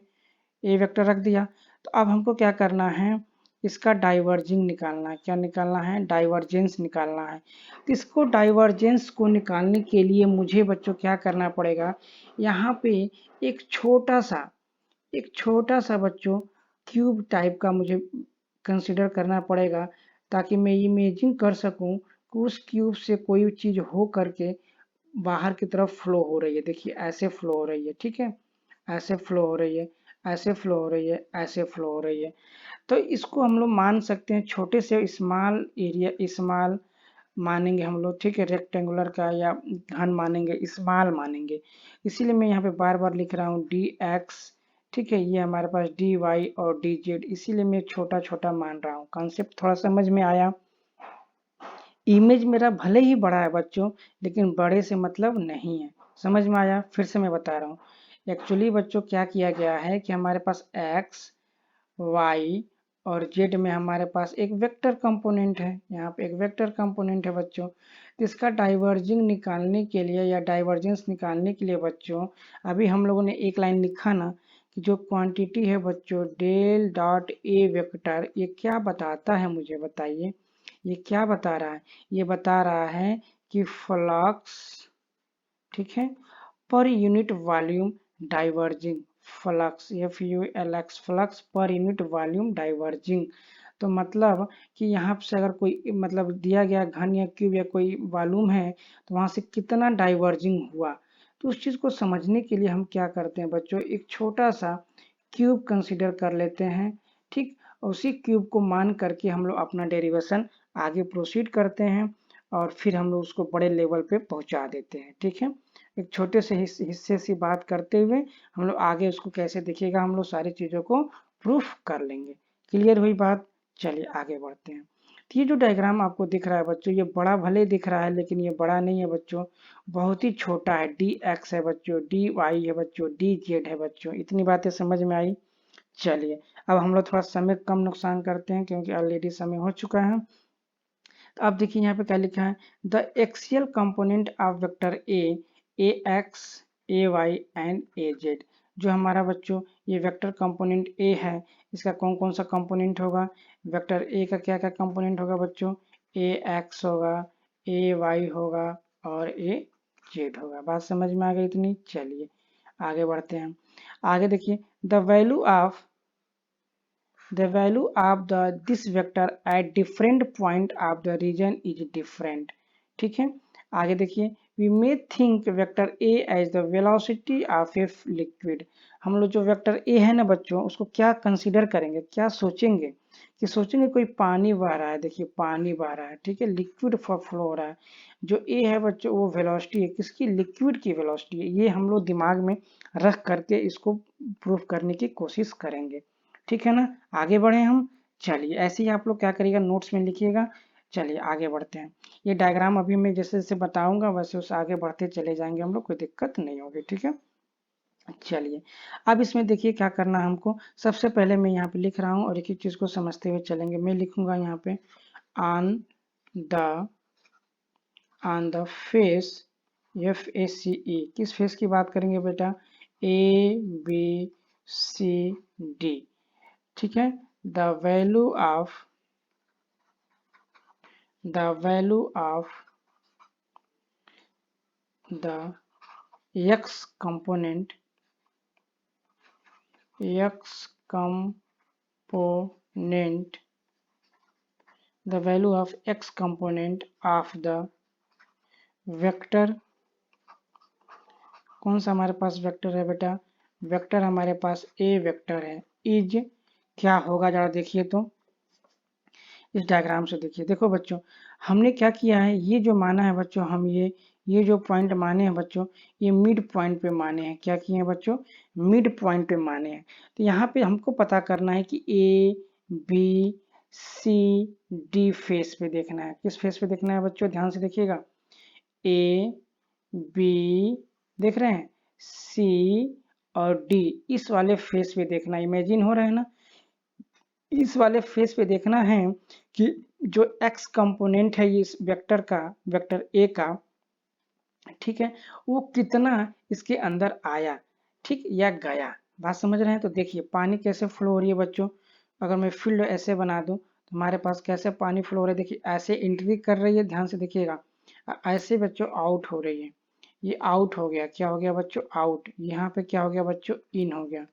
ए वेक्टर रख दिया। तो अब हमको क्या करना है, इसका डाइवर्जिंग निकालना है। क्या निकालना है, डाइवर्जेंस निकालना है। तो इसको डाइवर्जेंस को निकालने के लिए मुझे बच्चों क्या करना पड़ेगा, यहाँ पे एक छोटा सा बच्चों क्यूब टाइप का मुझे कंसिडर करना पड़ेगा ताकि मैं इमेजिन कर सकूं कि उस क्यूब से कोई चीज हो करके बाहर की तरफ फ्लो हो रही है। देखिए ऐसे फ्लो हो रही है, ठीक है, ऐसे फ्लो हो रही है, ऐसे फ्लो हो रही है, ऐसे फ्लो हो रही है। तो इसको हम लोग मान सकते हैं छोटे से स्मॉल एरिया, स्मॉल मानेंगे हम लोग, ठीक है, रेक्टेंगुलर का या घन मानेंगे, स्मॉल मानेंगे। इसीलिए मैं यहाँ पे बार बार लिख रहा हूँ डी एक्स, ठीक है, ये हमारे पास डी वाई और डी जेड, इसीलिए मैं छोटा छोटा मान रहा हूँ। कॉन्सेप्ट थोड़ा समझ में आया। इमेज मेरा भले ही बड़ा है बच्चों लेकिन बड़े से मतलब नहीं है, समझ में आया। फिर से मैं बता रहा हूँ, एक्चुअली बच्चों क्या किया गया है कि हमारे पास x y और z में हमारे पास एक वेक्टर कंपोनेंट है, यहाँ पे एक वेक्टर कंपोनेंट है बच्चों। तो इसका डाइवर्जिंग निकालने के लिए या डाइवर्जेंस निकालने के लिए बच्चों अभी हम लोगों ने एक लाइन लिखा ना कि जो क्वांटिटी है बच्चों डेल डॉट ए वेक्टर, ये क्या बताता है मुझे बताइए, ये क्या बता रहा है, ये बता रहा है कि फ्लक्स, ठीक है, per unit volume diverging, flux F U L x, flux per unit volume diverging. तो मतलब कि यहाँ से अगर कोई मतलब दिया गया घन या क्यूब या कोई वॉल्यूम है तो वहां से कितना डाइवर्जिंग हुआ, तो उस चीज को समझने के लिए हम क्या करते हैं बच्चों, एक छोटा सा क्यूब कंसिडर कर लेते हैं। ठीक, उसी क्यूब को मान करके हम लोग अपना डेरिवेशन आगे प्रोसीड करते हैं। और फिर हम लोग उसको बड़े लेवल पे पहुंचा देते हैं। ठीक है, एक छोटे से हिस्से से बात करते हुए हम लोग आगे उसको कैसे दिखेगा हम लोग सारी चीज़ों को प्रूफ कर लेंगे। क्लियर हुई बात? चलिए आगे बढ़ते हैं। तो ये जो डायग्राम आपको दिख रहा है बच्चों, ये बड़ा भले दिख रहा है लेकिन ये बड़ा नहीं है बच्चों, बहुत ही छोटा है। डी एक्स है बच्चों, डी वाई है बच्चों, डी जेड है बच्चों। इतनी बातें समझ में आई? चलिए अब हम लोग थोड़ा समय कम नुकसान करते हैं क्योंकि ऑलरेडी समय हो चुका है। तो आप देखिए यहाँ पे क्या लिखा है, the axial component of vector A X A Y and A Z. जो हमारा बच्चों ये वेक्टर कंपोनेंट ए है, इसका कौन कौन सा कंपोनेंट होगा? वेक्टर ए का क्या क्या कंपोनेंट होगा बच्चों? ए एक्स होगा, ए वाई होगा और ए जेड होगा। बात समझ में आ गई इतनी? चलिए आगे बढ़ते हैं। आगे देखिए, the value of this vector at different point of the region is different। ठीक है, आगे देखिए, we may think vector a as the velocity of a liquid। हम लोग जो वेक्टर a है ना बच्चों, उसको क्या कंसीडर करेंगे, क्या सोचेंगे कि सोचेंगे कोई पानी बह रहा है। देखिए पानी बह रहा है, ठीक है, लिक्विड फ्लो हो रहा है। जो a है बच्चों वो वेलोसिटी है, किसकी? लिक्विड की वेलोसिटी है। ये हम लोग दिमाग में रख करके इसको प्रूफ करने की कोशिश करेंगे। ठीक है ना, आगे बढ़े हम। चलिए ऐसे ही आप लोग क्या करिएगा, नोट्स में लिखिएगा। चलिए आगे बढ़ते हैं। ये डायग्राम अभी मैं जैसे जैसे बताऊंगा वैसे उस आगे बढ़ते चले जाएंगे हम लोग, कोई दिक्कत नहीं होगी। ठीक है, चलिए अब इसमें देखिए क्या करना है हमको। सबसे पहले मैं यहाँ पे लिख रहा हूँ और एक एक चीज को समझते हुए चलेंगे। मैं लिखूंगा यहाँ पे ऑन द फेस, FACE। किस फेस की बात करेंगे बेटा? ABCD। ठीक है, the value of the x component the value of x component of the vector। कौन सा हमारे पास वेक्टर है बेटा? वेक्टर हमारे पास a वेक्टर है, इज क्या होगा जरा देखिए तो इस डायग्राम से। देखिए देखो बच्चों, हमने क्या किया है, ये जो माना है बच्चों, हम ये जो पॉइंट माने हैं बच्चों, ये मिड पॉइंट पे माने हैं। क्या किए हैं बच्चों? मिड पॉइंट पे माने हैं। तो यहाँ पे हमको पता करना है कि ABCD फेस पे देखना है। किस फेस पे देखना है बच्चों? ध्यान से देखिएगा, AB देख रहे हैं, C और D इस वाले फेस पे देखना है। इमेजिन हो रहा है ना, इस वाले फेस पे देखना है कि जो x कंपोनेंट है इस वेक्टर का, वेक्टर a का, ठीक है, वो कितना इसके अंदर आया, ठीक, या गया। बात समझ रहे हैं? तो देखिए पानी कैसे फ्लो हो रही है बच्चों। अगर मैं फील्ड ऐसे बना दूं तो हमारे पास कैसे पानी फ्लो हो रहा है। देखिए ऐसे एंट्री कर रही है, ध्यान से देखिएगा, ऐसे बच्चों आउट हो रही है। ये आउट हो गया, क्या हो गया बच्चों? आउट। यहाँ पे क्या हो गया बच्चों? इन हो गया।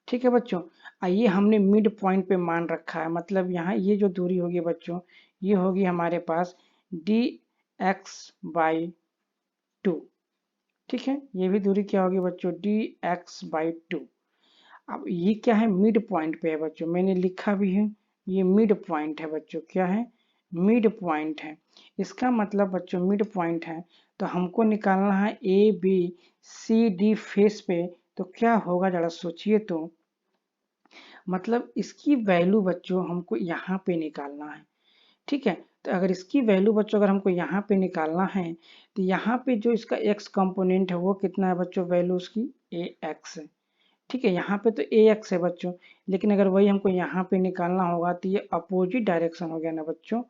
ठीक है बच्चों, आइए हमने मिड पॉइंट पे मान रखा है, मतलब यहाँ ये जो दूरी होगी बच्चों, ये होगी हमारे पास dx/2। ठीक है, ये भी दूरी क्या होगी बच्चों? dx/2। अब ये क्या है? मिड पॉइंट पे है बच्चों, मैंने लिखा भी है, ये मिड पॉइंट है बच्चों। क्या है? मिड पॉइंट है। इसका मतलब बच्चों मिड पॉइंट है तो हमको निकालना है ABCD फेस पे। तो क्या होगा जरा सोचिए तो, मतलब इसकी वैल्यू बच्चों हमको यहाँ पे निकालना है। ठीक है, तो अगर इसकी वैल्यू बच्चों अगर हमको यहाँ पे निकालना है तो यहाँ पे जो इसका x कंपोनेंट है वो कितना है बच्चों? वैल्यू उसकी AX है। ठीक है, यहाँ पे तो AX है बच्चों, लेकिन अगर वही हमको यहाँ पे निकालना होगा तो ये अपोजिट डायरेक्शन हो गया ना बच्चों,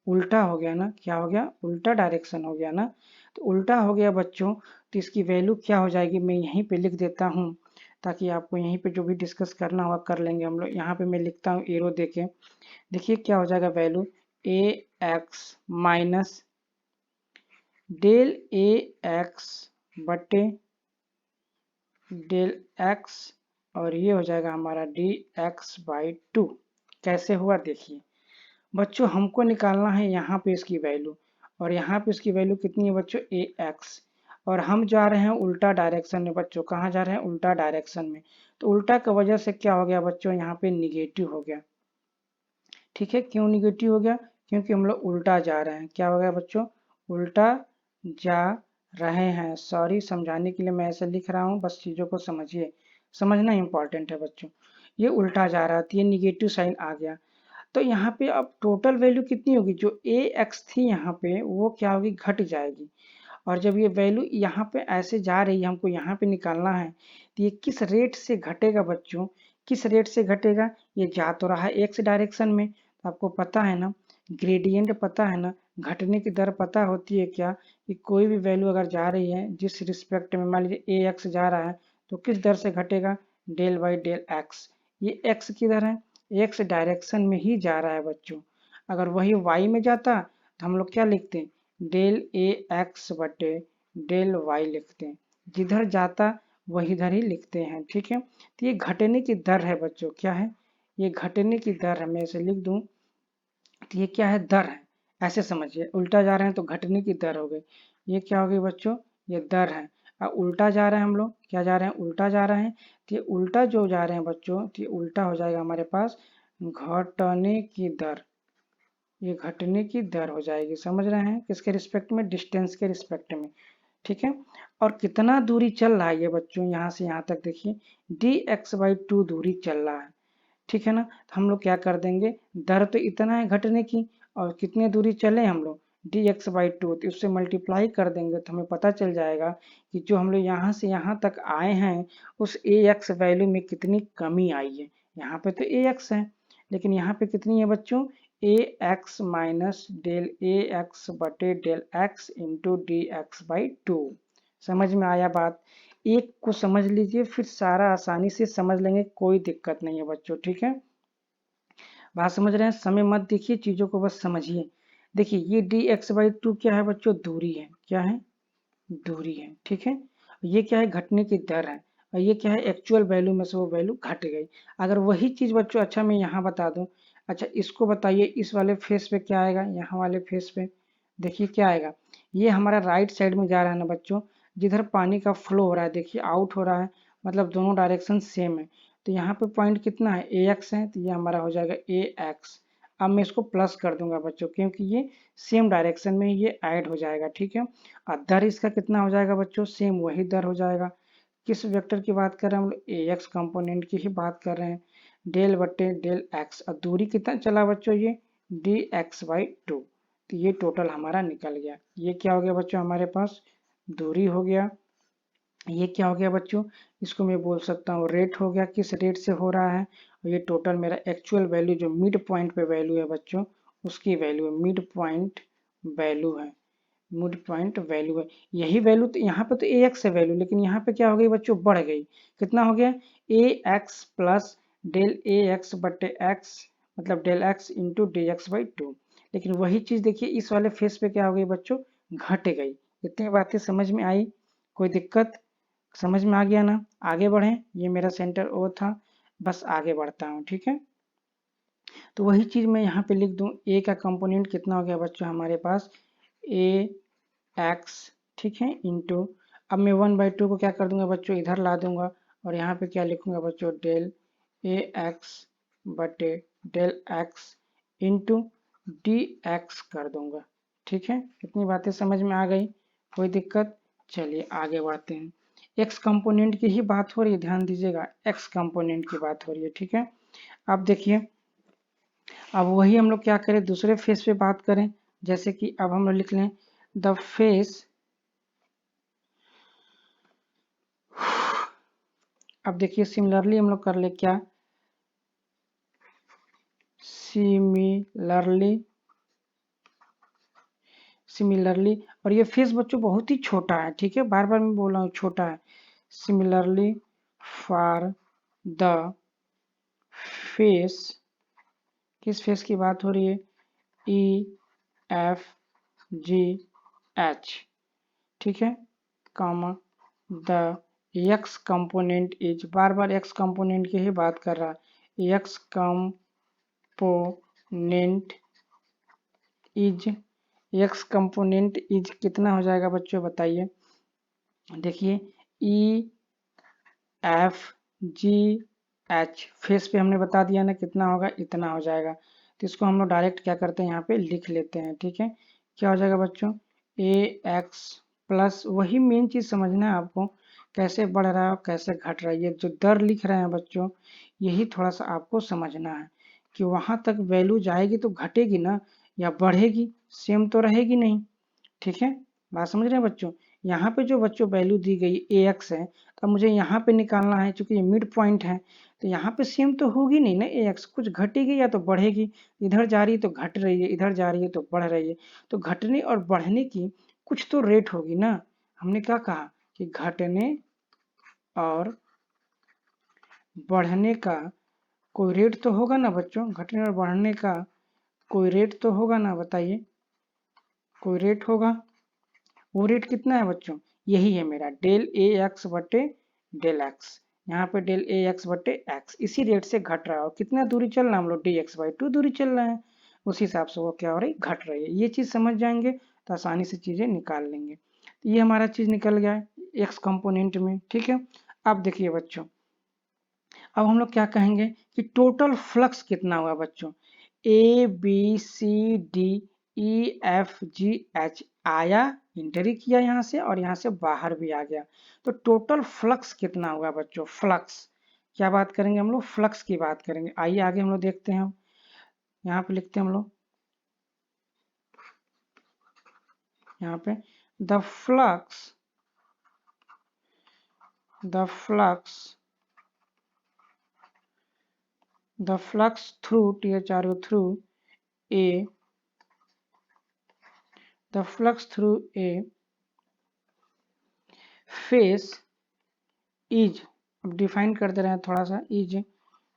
उल्टा हो गया ना। क्या हो गया? उल्टा डायरेक्शन हो गया ना। तो उल्टा हो गया बच्चों, तो इसकी वैल्यू क्या हो जाएगी? मैं यहीं पे लिख देता हूँ ताकि आपको यहीं पे जो भी डिस्कस करना होगा कर लेंगे हम लोग। यहाँ पे मैं लिखता हूँ एरो देके, देखिए क्या हो जाएगा value, AX minus del AX बटे डेल X, और ये हो जाएगा हमारा dx/2। कैसे हुआ देखिए बच्चों, हमको निकालना है यहाँ पे इसकी वैल्यू, और यहाँ पे इसकी वैल्यू कितनी है बच्चों? AX, और हम जा रहे हैं उल्टा डायरेक्शन में बच्चों। कहाँ जा रहे हैं? उल्टा डायरेक्शन में। तो उल्टा की वजह से क्या हो गया बच्चों? यहाँ पे निगेटिव हो गया। ठीक है, क्यों निगेटिव हो गया? क्योंकि हम लोग उल्टा जा रहे हैं। क्या हो गया बच्चों? उल्टा जा रहे हैं। सॉरी, समझाने के लिए मैं ऐसे लिख रहा हूँ, बस चीज़ों को समझिए, समझना इंपॉर्टेंट है बच्चों। ये उल्टा जा रहा था, ये निगेटिव साइन आ गया, तो यहाँ पे अब टोटल वैल्यू कितनी होगी, जो ए एक्स थी यहाँ पे वो क्या होगी, घट जाएगी। और जब ये वैल्यू यहाँ पे ऐसे जा रही है, हमको यहाँ पे निकालना है, तो ये किस रेट से घटेगा बच्चों, किस रेट से घटेगा, ये जा तो रहा है एक्स डायरेक्शन में, तो आपको पता है ना, ग्रेडियंट पता है ना, घटने की दर पता होती है क्या, कि कोई भी वैल्यू अगर जा रही है जिस रिस्पेक्ट में, मान लीजिए ए एक्स जा रहा है, तो किस दर से घटेगा, डेल बाई डेल एक्स। ये एक्स किधर है, एक्स डायरेक्शन में ही जा रहा है बच्चों। अगर वही वाई में जाता तो हम लोग क्या लिखते हैं, डेल ए एक्स बटे डेल वाई लिखते हैं, जिधर जाता वही इधर ही लिखते हैं, ठीक है। तो ये घटने की दर है बच्चों, क्या है, ये घटने की दर है, मैं इसे लिख दूं, तो ये क्या है, दर है, ऐसे समझिए, उल्टा जा रहे हैं तो घटने की दर हो गई, ये क्या हो गई बच्चों, ये दर है। अब उल्टा जा रहे हैं हम लोग, क्या जा रहे हैं, उल्टा जा रहे हैं, तो ये उल्टा जो जा रहे हैं बच्चों, तो ये उल्टा हो जाएगा हमारे पास घटने की दर, ये घटने की दर हो जाएगी, समझ रहे हैं, किसके रिस्पेक्ट में, डिस्टेंस के रिस्पेक्ट में, ठीक है। और कितना दूरी चल रहा है ये बच्चों, यहाँ से यहाँ तक देखिए डी एक्स बाई टू दूरी चल रहा है, ठीक है ना। तो हम लोग क्या कर देंगे, दर तो इतना है घटने की, और कितने दूरी चले हम लोग, डी एक्स बाई टू, तो उससे मल्टीप्लाई कर देंगे तो हमें पता चल जाएगा कि जो हम लोग यहाँ से यहाँ तक आए हैं उस ए एक्स वैल्यू में कितनी कमी आई है। यहाँ पे तो ए एक्स है, लेकिन यहाँ पे कितनी है बच्चों, A X minus del A X बटे del X into D X by two. समझ में आया बात, एक को समझ लीजिए फिर सारा आसानी से समझ लेंगे, कोई दिक्कत नहीं है बच्चों, ठीक है। बात समझ रहे हैं, समय मत देखिए, चीजों को बस समझिए। देखिए ये डी एक्स बाई टू क्या है बच्चों, दूरी है, क्या है, दूरी है, ठीक है। ये क्या है, घटने की दर है, और ये क्या है, एक्चुअल वैल्यू में से वो वैल्यू घट गई। अगर वही चीज बच्चों, अच्छा मैं यहाँ बता दूं, अच्छा इसको बताइए, इस वाले फेस पे क्या आएगा, यहाँ वाले फेस पे देखिए क्या आएगा, ये हमारा राइट साइड में जा रहा है ना बच्चों, जिधर पानी का फ्लो हो रहा है, देखिए आउट हो रहा है, मतलब दोनों डायरेक्शन सेम है। तो यहाँ पे पॉइंट कितना है, ए एक्स है, तो ये हमारा हो जाएगा ए एक्स। अब मैं इसको प्लस कर दूंगा बच्चों, क्योंकि ये सेम डायरेक्शन में ये ऐड हो जाएगा, ठीक है। और दर इसका कितना हो जाएगा बच्चों, सेम वही दर हो जाएगा। किस वेक्टर की बात कर रहे हैं हम लोग, ए एक्स कंपोनेंट की ही बात कर रहे हैं, डेल बटे डेल एक्स, और दूरी कितना चला बच्चों, ये डी एक्स बाई टू। तो ये टोटल हमारा निकल गया, ये क्या हो गया बच्चों, हमारे पास दूरी हो गया, ये क्या हो गया बच्चों, इसको मैं बोल सकता हूँ रेट हो गया, किस रेट से हो रहा है, और ये टोटल मेरा एक्चुअल वैल्यू जो मिड पॉइंट पे वैल्यू है बच्चों, उसकी वैल्यू है, मिड पॉइंट वैल्यू है, मिड पॉइंट वैल्यू है। यही वैल्यू तो यहाँ पे तो ए एक्स है वैल्यू, लेकिन यहाँ पे क्या हो गई बच्चों, बढ़ गई, कितना हो गया, A X plus del A X बटे एक्स, मतलब del X into D X by two. लेकिन वही चीज देखिए इस वाले फेस पे क्या हो गई बच्चों, घट गई। इतनी बातें समझ में आई, कोई दिक्कत, समझ में आ गया ना, आगे बढ़े, ये मेरा सेंटर ओ था, बस आगे बढ़ता हूँ, ठीक है। तो वही चीज मैं यहाँ पे लिख दूं, ए का कंपोनेंट कितना हो गया बच्चों हमारे पास, ए एक्स, ठीक है, इंटू, अब मैं 1/2 को क्या कर दूंगा बच्चों, इधर ला दूंगा, और यहाँ पे क्या लिखूंगा बच्चों, डेल ए एक्स बटे del X into D X कर दूंगा, ठीक है। इतनी बातें समझ में आ गई, कोई दिक्कत, चलिए आगे बढ़ते हैं। एक्स कंपोनेंट की ही बात हो रही है, ध्यान दीजिएगा, एक्स कंपोनेंट की बात हो रही है, ठीक है। अब देखिए, अब वही हम लोग क्या करें, दूसरे फेस पे बात करें, जैसे कि अब हम लोग लिख लें द फेस, अब देखिए सिमिलरली हम लोग कर ले क्या, सिमिलरली, सिमिलरली, और ये फेस बच्चों बहुत ही छोटा है, ठीक है, बार बार मैं बोल रहा हूँ छोटा है। सिमिलरली फॉर द फेस, किस फेस की बात हो रही है, ई एफ जी एच, ठीक है, comma the X component is, बार बार एक्स कंपोनेंट की ही बात कर रहा है, X component is, X component is कितना हो जाएगा बच्चों बताइए, देखिए E F G H, face पे हमने बता दिया ना कितना होगा, इतना हो जाएगा। तो इसको हम लोग डायरेक्ट क्या करते हैं, यहाँ पे लिख लेते हैं, ठीक है। क्या हो जाएगा बच्चों, ए एक्स प्लस, वही मेन चीज़ समझना है आपको, कैसे बढ़ रहा है और कैसे घट रहा है। ये जो दर लिख रहे हैं बच्चों, यही थोड़ा सा आपको समझना है कि वहाँ तक वैल्यू जाएगी तो घटेगी ना या बढ़ेगी, सेम तो रहेगी नहीं। ठीक है, बात समझ रहे हैं बच्चों। यहाँ पे जो बच्चों वैल्यू दी गई ए एक्स है, तो मुझे यहाँ पे निकालना है, चूंकि ये मिड पॉइंट है तो यहाँ पे सेम तो होगी नहीं ना, ए एक्स कुछ घटेगी या तो बढ़ेगी। इधर जा रही है तो घट रही है, इधर जा रही है तो बढ़ रही है, तो घटने और बढ़ने की कुछ तो रेट होगी ना। हमने क्या कहा कि घटने और बढ़ने का कोई रेट तो होगा ना बच्चों, घटने और बढ़ने का कोई रेट तो होगा ना, बताइए। कोई रेट होगा, वो रेट कितना है बच्चों, यही है मेरा डेल ए एक्स बटे डेल एक्स। यहाँ पे डेल ए एक्स बटे एक्स इसी रेट से घट रहा है, और कितना दूरी चल रहा है हम लोग, डी एक्स बाई टू दूरी चल रहा है, उस हिसाब से वो क्या हो रही है, घट रही है। ये चीज़ समझ जाएंगे तो आसानी से चीज़ें निकाल लेंगे। तो ये हमारा चीज़ निकल गया है एक्स कंपोनेंट में। ठीक है, अब देखिए बच्चों, अब हम लोग क्या कहेंगे कि टोटल फ्लक्स कितना हुआ बच्चों, A B C D E F G H आया, इंटरी किया यहाँ से और यहाँ से बाहर भी आ गया, तो टोटल फ्लक्स कितना हुआ बच्चों। फ्लक्स क्या बात करेंगे हम लोग, फ्लक्स की बात करेंगे। आइए आगे हम लोग देखते हैं, हम यहाँ पे लिखते हैं हम लोग, यहाँ पे the flux the flux the flux through THRU through a the flux through a phase is, अब डिफाइन कर दे रहे हैं थोड़ा सा, इज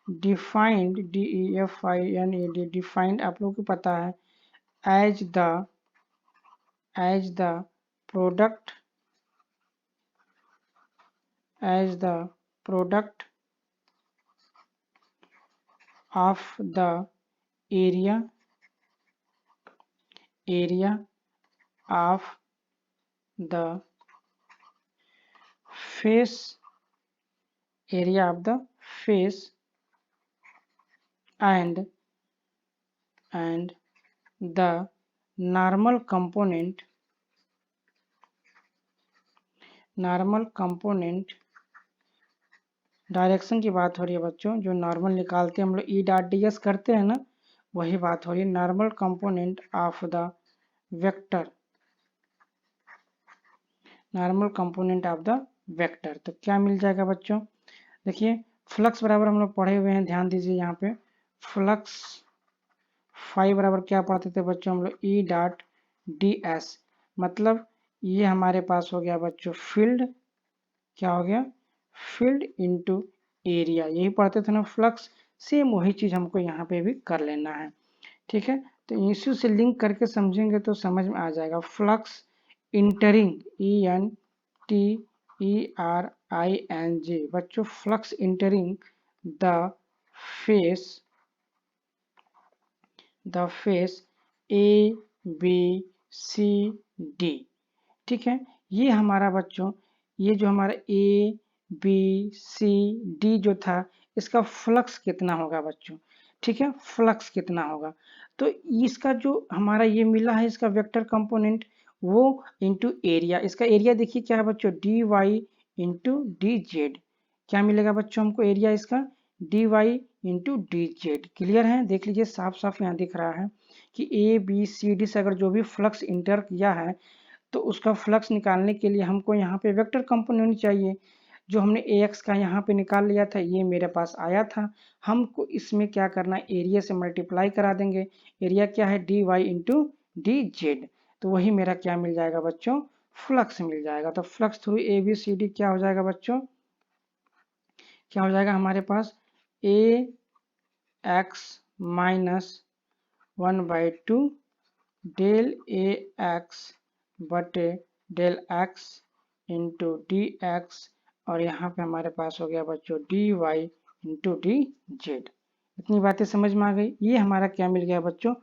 डिफाइंड DEFINED डिफाइंड आप लोगों को पता है as the product of the area of the face and the normal component direction की बात हो रही है बच्चों, जो नॉर्मल निकालते हैं हम लोग ई डॉट डी एस करते हैं ना, वही बात हो रही है, normal component of the vector, तो क्या मिल जाएगा बच्चों, देखिए फ्लक्स बराबर हम लोग पढ़े हुए हैं, ध्यान दीजिए यहाँ पे, फ्लक्स फाई बराबर क्या पढ़ते थे बच्चों हम लोग, ई डॉट डी एस, मतलब ये हमारे पास हो गया बच्चों फील्ड, क्या हो गया, फील्ड इनटू एरिया, यही पढ़ते थे ना फ्लक्स, सेम वही चीज हमको यहाँ पे भी कर लेना है। ठीक है, तो इसी से लिंक करके समझेंगे तो समझ में आ जाएगा। फ्लक्स इंटरिंग ENTERING बच्चों, flux entering the face ABCD। ठीक है, ये हमारा बच्चों, ये जो हमारा ABCD जो था, इसका फ्लक्स कितना होगा बच्चों। ठीक है, फ्लक्स कितना होगा, तो इसका जो हमारा ये मिला है इसका वेक्टर कंपोनेंट, वो इंटू एरिया, इसका एरिया देखिए क्या है बच्चों, DY इंटू DZ, क्या मिलेगा बच्चों हमको एरिया इसका, DY इंटू DZ। क्लियर है, देख लीजिए साफ साफ यहाँ दिख रहा है कि ABCD से अगर जो भी फ्लक्स इंटर किया है, तो उसका फ्लक्स निकालने के लिए हमको यहाँ पे वेक्टर कंपोनेंट चाहिए। जो हमने AX का यहाँ पे निकाल लिया था, ये मेरे पास आया था, हमको इसमें क्या करना है, एरिया से मल्टीप्लाई करा देंगे। एरिया क्या है, DY इंटू DZ, तो वही मेरा क्या मिल जाएगा बच्चों, फ्लक्स मिल जाएगा। तो फ्लक्स थ्रू ABCD क्या हो जाएगा बच्चों, क्या हो जाएगा हमारे पास, AX माइनस 1/2 डेल AX बटे del X into D X, और यहाँ पे हमारे पास हो गया बच्चों DY इंटू DZ। इतनी बातें समझ में आ गई, ये हमारा क्या मिल गया बच्चों,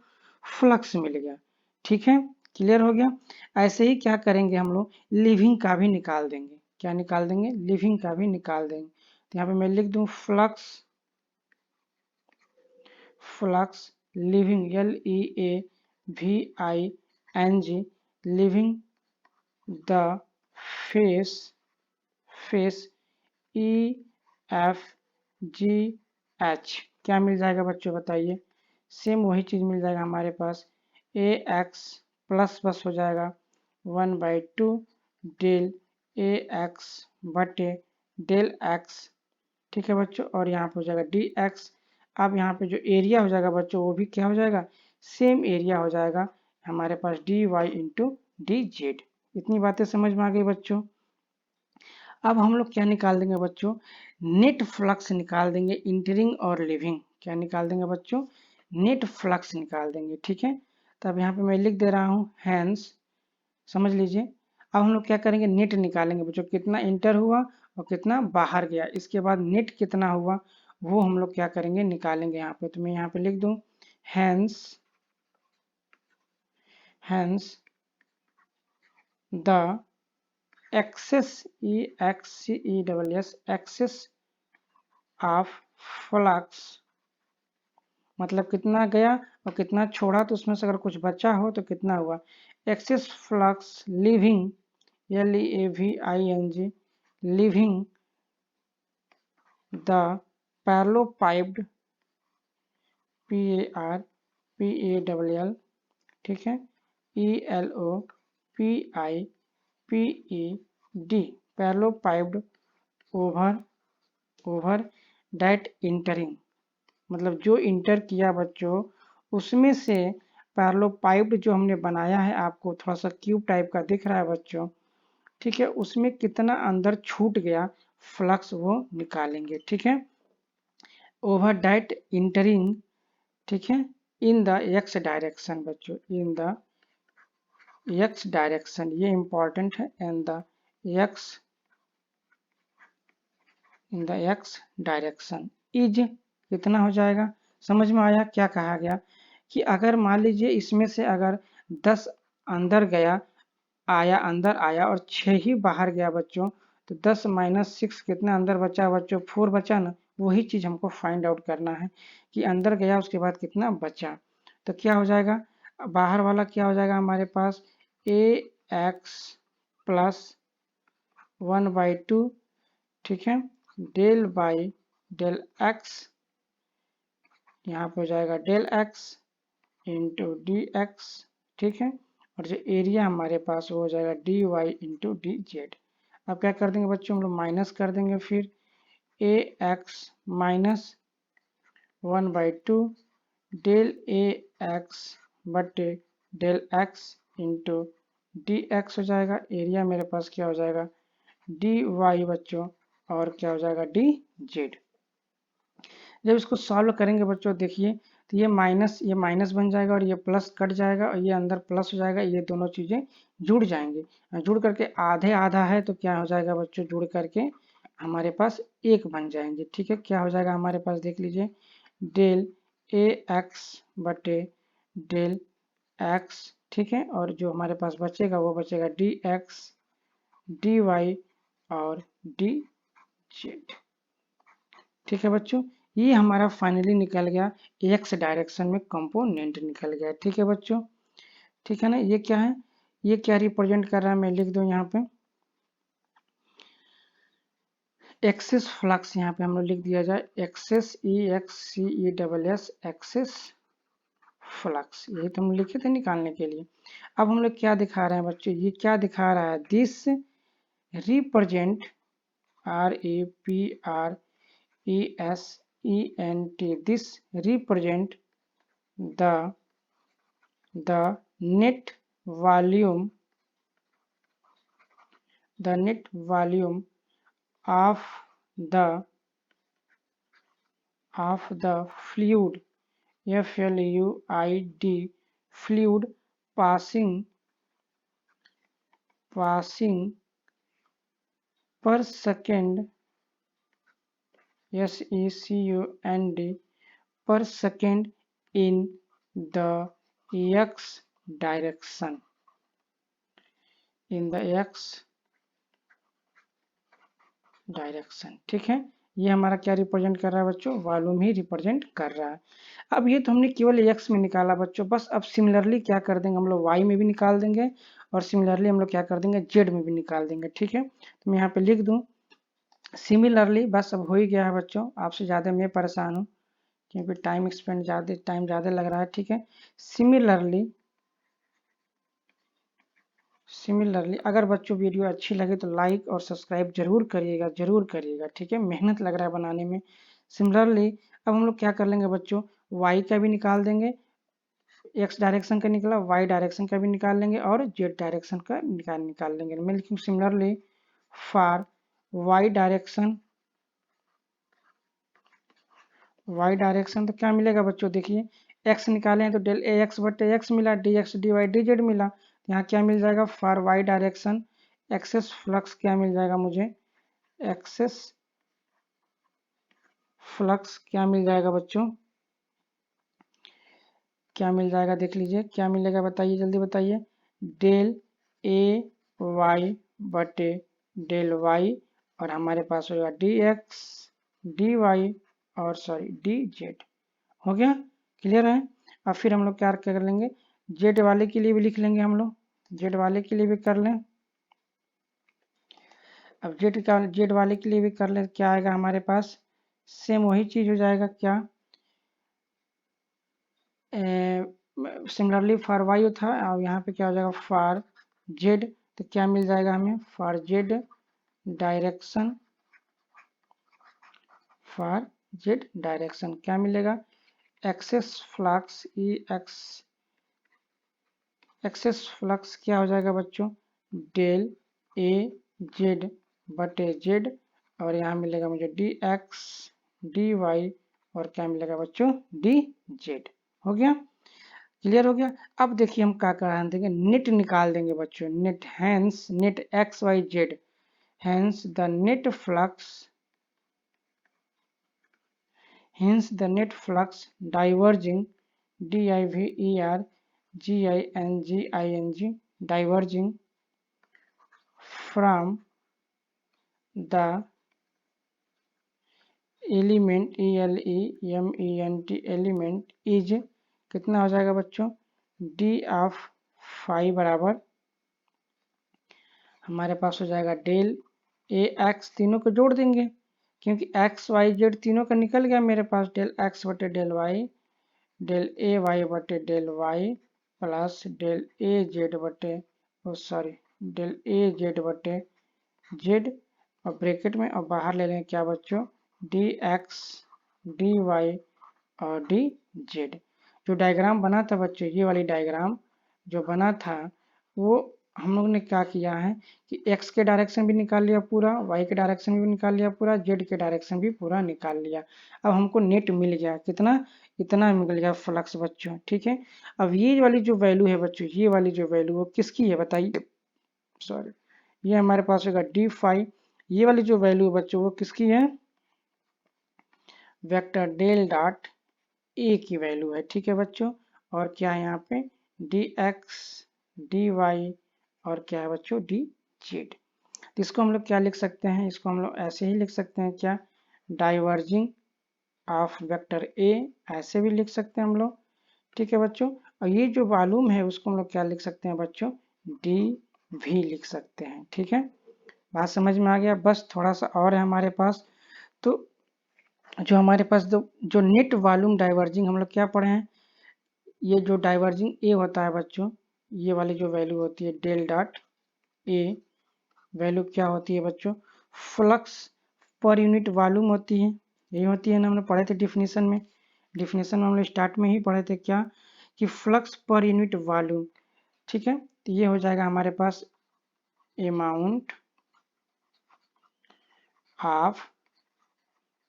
फ्लक्स मिल गया। ठीक है, क्लियर हो गया। ऐसे ही क्या करेंगे हम लोग, लिविंग का भी निकाल देंगे, क्या निकाल देंगे, लिविंग का भी निकाल देंगे। तो यहाँ पे मैं लिख दूं flux leaving LEAVING leaving the face face E F G H क्या मिल जाएगा बच्चों बताइए। सेम वही चीज़ मिल जाएगा हमारे पास, ए एक्स प्लस बस हो जाएगा 1/2 डेल ए एक्स बटे डेल एक्स। ठीक है बच्चों, और यहाँ पे हो जाएगा डी एक्स। अब यहाँ पे जो एरिया हो जाएगा बच्चों वो भी क्या हो जाएगा, सेम एरिया हो जाएगा हमारे पास D Y into D Z. इतनी बातें समझ में आ गई बच्चों। अब हम लोग क्या निकाल देंगे बच्चों, नेट फ्लक्स निकाल देंगे इंटरिंग और लिविंग। क्या निकाल देंगे बच्चों, नेट फ्लक्स निकाल देंगे। ठीक है, तब यहाँ पे मैं लिख दे रहा हूँ हैंस, समझ लीजिए। अब हम लोग क्या करेंगे, नेट निकालेंगे बच्चों, कितना इंटर हुआ और कितना बाहर गया, इसके बाद नेट कितना हुआ वो हम लोग क्या करेंगे निकालेंगे यहाँ पे। तो मैं यहाँ पे लिख दूँ hence hence the excess E X C E double S excess of flux, मतलब कितना गया और कितना छोड़ा, तो उसमें से अगर कुछ बचा हो तो कितना हुआ, excess flux leaving LEAVING leaving the parallelepiped PARPALL, ठीक है, ELOPIPED parallelepiped over over that entering, मतलब जो इंटर किया बच्चों उसमें से पैरेललोपाइप्ड जो हमने बनाया है, आपको थोड़ा सा क्यूब टाइप का दिख रहा है बच्चों, ठीक है, उसमें कितना अंदर छूट गया फ्लक्स वो निकालेंगे। ठीक है, ओवर डेट इंटरिंग, ठीक है, इन द एक्स डायरेक्शन बच्चों, इन द एक्स डायरेक्शन, ये इंपॉर्टेंट है, in the x direction is कितना हो जाएगा। समझ में आया क्या कहा गया, कि अगर मान लीजिए इसमें से अगर 10 अंदर गया आया अंदर आया और 6 ही बाहर गया बच्चों, तो 10 - 6 कितना अंदर बचा बच्चों, 4 बचा ना। वही चीज़ हमको फाइंड आउट करना है कि अंदर गया उसके बाद कितना बचा। तो क्या हो जाएगा, बाहर वाला क्या हो जाएगा हमारे पास, ए एक्स प्लस 1/2, ठीक है, डेल बाई डेल एक्स, यहाँ पे हो जाएगा del X into D X, ठीक है, और जो एरिया हमारे पास वो हो जाएगा D Y into D Z. अब क्या कर देंगे बच्चों, हम लोग माइनस कर देंगे, फिर A X minus 1/2 del A X बटे del X into D X हो जाएगा, एरिया मेरे पास क्या हो जाएगा डी वाई बच्चों, और क्या हो जाएगा डी जेड। जब इसको सॉल्व करेंगे बच्चों देखिए, तो ये माइनस बन जाएगा और ये प्लस कट जाएगा और ये अंदर प्लस हो जाएगा, ये दोनों चीज़ें जुड़ जाएंगे। जुड़ करके आधे आधा है तो क्या हो जाएगा बच्चों, जुड़ करके हमारे पास एक बन जाएंगे। ठीक है, क्या हो जाएगा हमारे पास देख लीजिए, डेल ए एक्स बटे डेल एक्स, ठीक है, और जो हमारे पास बचेगा वो बचेगा डी एक्स डी वाई और डी जेड। ठीक है बच्चों, ये हमारा फाइनली निकल गया एक्स डायरेक्शन में कंपोनेंट निकल गया। ठीक है बच्चों, ठीक है ना, ये क्या है, ये क्या रिप्रेजेंट कर रहा है, मैं लिख दूं यहाँ पे एक्सेस फ्लक्स, यहाँ पे हम लोग लिख दिया जाए एक्सेस EXCESS एक्सेस फ्लक्स, यही तो हम लिखे थे निकालने के लिए। अब हम लोग क्या दिखा रहे हैं बच्चों, ये क्या दिखा रहा है, this represent REPRESENT, this represent the net volume of the fluid FLUID fluid passing per second SECUND per second in the x direction, in the x direction. ठीक है, ये हमारा क्या रिप्रेजेंट कर रहा है बच्चों, वॉल्यूम ही रिप्रेजेंट कर रहा है। अब ये तो हमने केवल एक्स में निकाला बच्चों, बस अब सिमिलरली क्या कर देंगे हम लोग वाई में भी निकाल देंगे और सिमिलरली हम लोग क्या कर देंगे, जेड में भी निकाल देंगे। ठीक है, तो मैं यहाँ पे लिख दूँ सिमिलरली, बस अब हो ही गया है बच्चों, आपसे ज़्यादा मैं परेशान हूँ क्योंकि टाइम ज़्यादा लग रहा है। ठीक है, सिमिलरली अगर बच्चों वीडियो अच्छी लगे तो लाइक और सब्सक्राइब जरूर करिएगा। ठीक है, मेहनत लग रहा है बनाने में। सिमिलरली अब हम लोग क्या कर लेंगे बच्चों, वाई का भी निकाल देंगे, एक्स डायरेक्शन का निकला, वाई डायरेक्शन का भी निकाल लेंगे और जेड डायरेक्शन का निकाल लेंगे। मैं लिखूँ सिमिलरली फॉर वाई डायरेक्शन तो क्या मिलेगा बच्चों, देखिए एक्स निकाले हैं तो डेल ए एक्स बटे एक्स मिला, D X D Y D Z मिला। यहाँ क्या मिल जाएगा, for Y direction excess flux क्या मिल जाएगा मुझे, एक्सेस फ्लक्स क्या मिल जाएगा बच्चों, क्या मिल जाएगा देख लीजिए, क्या मिलेगा बताइए, जल्दी बताइए, डेल ए वाई बटे डेल वाई और हमारे पास होगा डी एक्स डी वाई और सॉरी डी जेड। हो गया, क्लियर है। अब फिर हम लोग क्या कर लेंगे, जेड वाले के लिए भी लिख लेंगे हम लोग, जेड वाले के लिए भी कर लें। अब जेड वाले के लिए भी कर लें, क्या आएगा हमारे पास, सेम वही चीज हो जाएगा, क्या सिमिलरली फॉर वाई था और यहाँ पे क्या हो जाएगा फॉर जेड, तो क्या मिल जाएगा हमें, फॉर जेड डायरेक्शन क्या मिलेगा, एक्सेस फ्लक्स एक्सेस फ्लक्स क्या हो जाएगा बच्चों, डेल ए जेड बटे जेड और यहाँ मिलेगा मुझे डी एक्स डी वाई और क्या मिलेगा बच्चों, डी जेड। हो गया, क्लियर हो गया। अब देखिए हम क्या कर देंगे, नेट निकाल देंगे बच्चों, net hence net X Y Z, hence the net flux diverging DIVERGING diverging from the element element is कितना हो जाएगा बच्चों, D ऑफ फाई बराबर हमारे पास हो जाएगा डेल ए एक्स, तीनों को जोड़ देंगे क्योंकि एक्स वाई जेड तीनों का निकल गया मेरे पास, डेल एक्स बटे del Y del A Y बटे del Y plus del A Z बटे डेल ए जेड बटे जेड और ब्रैकेट में और बाहर ले लेंगे क्या बच्चों, डी एक्स डी वाई और डी जेड। जो डायग्राम बना था बच्चों, ये वाली डायग्राम जो बना था वो हम लोग ने क्या किया है कि x के डायरेक्शन भी निकाल लिया पूरा, y के डायरेक्शन भी निकाल लिया पूरा, z के डायरेक्शन भी पूरा निकाल लिया। अब हमको नेट मिल गया कितना, इतना मिल गया फ्लक्स बच्चों। ठीक है, अब ये वाली जो वैल्यू है बच्चों, ये वाली जो वैल्यू वो किसकी है बताइए, सॉरी ये हमारे पास होगा डी फाई, ये वाली जो वैल्यू बच्चों वो किसकी है, वेक्टर डेल डॉट ए की वैल्यू है। ठीक है बच्चों, और क्या है यहाँ पे डी एक्स डी वाई और क्या है बच्चों डी जेड। तो इसको हम लोग क्या लिख सकते हैं, इसको हम लोग ऐसे ही लिख सकते हैं, क्या डाइवर्जिंग ऑफ वेक्टर ए, ऐसे भी लिख सकते हैं हम लोग। ठीक है बच्चों, और ये जो वॉल्यूम है उसको हम लोग क्या लिख सकते हैं बच्चों, डी भी लिख सकते हैं। ठीक है, बात समझ में आ गया, बस थोड़ा सा और है हमारे पास। तो जो हमारे पास जो नेट वॉल्यूम डाइवर्जिंग हम लोग क्या पढ़े हैं, ये जो डाइवर्जिंग ए होता है बच्चों, ये वाली जो वैल्यू होती है डेल डॉट ए वैल्यू क्या होती है बच्चों, फ्लक्स पर यूनिट वॉल्यूम होती है, यही होती है ना, हमने पढ़े थे डिफिनीशन में हम लोग स्टार्ट में ही पढ़े थे क्या कि फ्लक्स पर यूनिट वॉल्यूम। ठीक है, तो ये हो जाएगा हमारे पास अमाउंट ऑफ,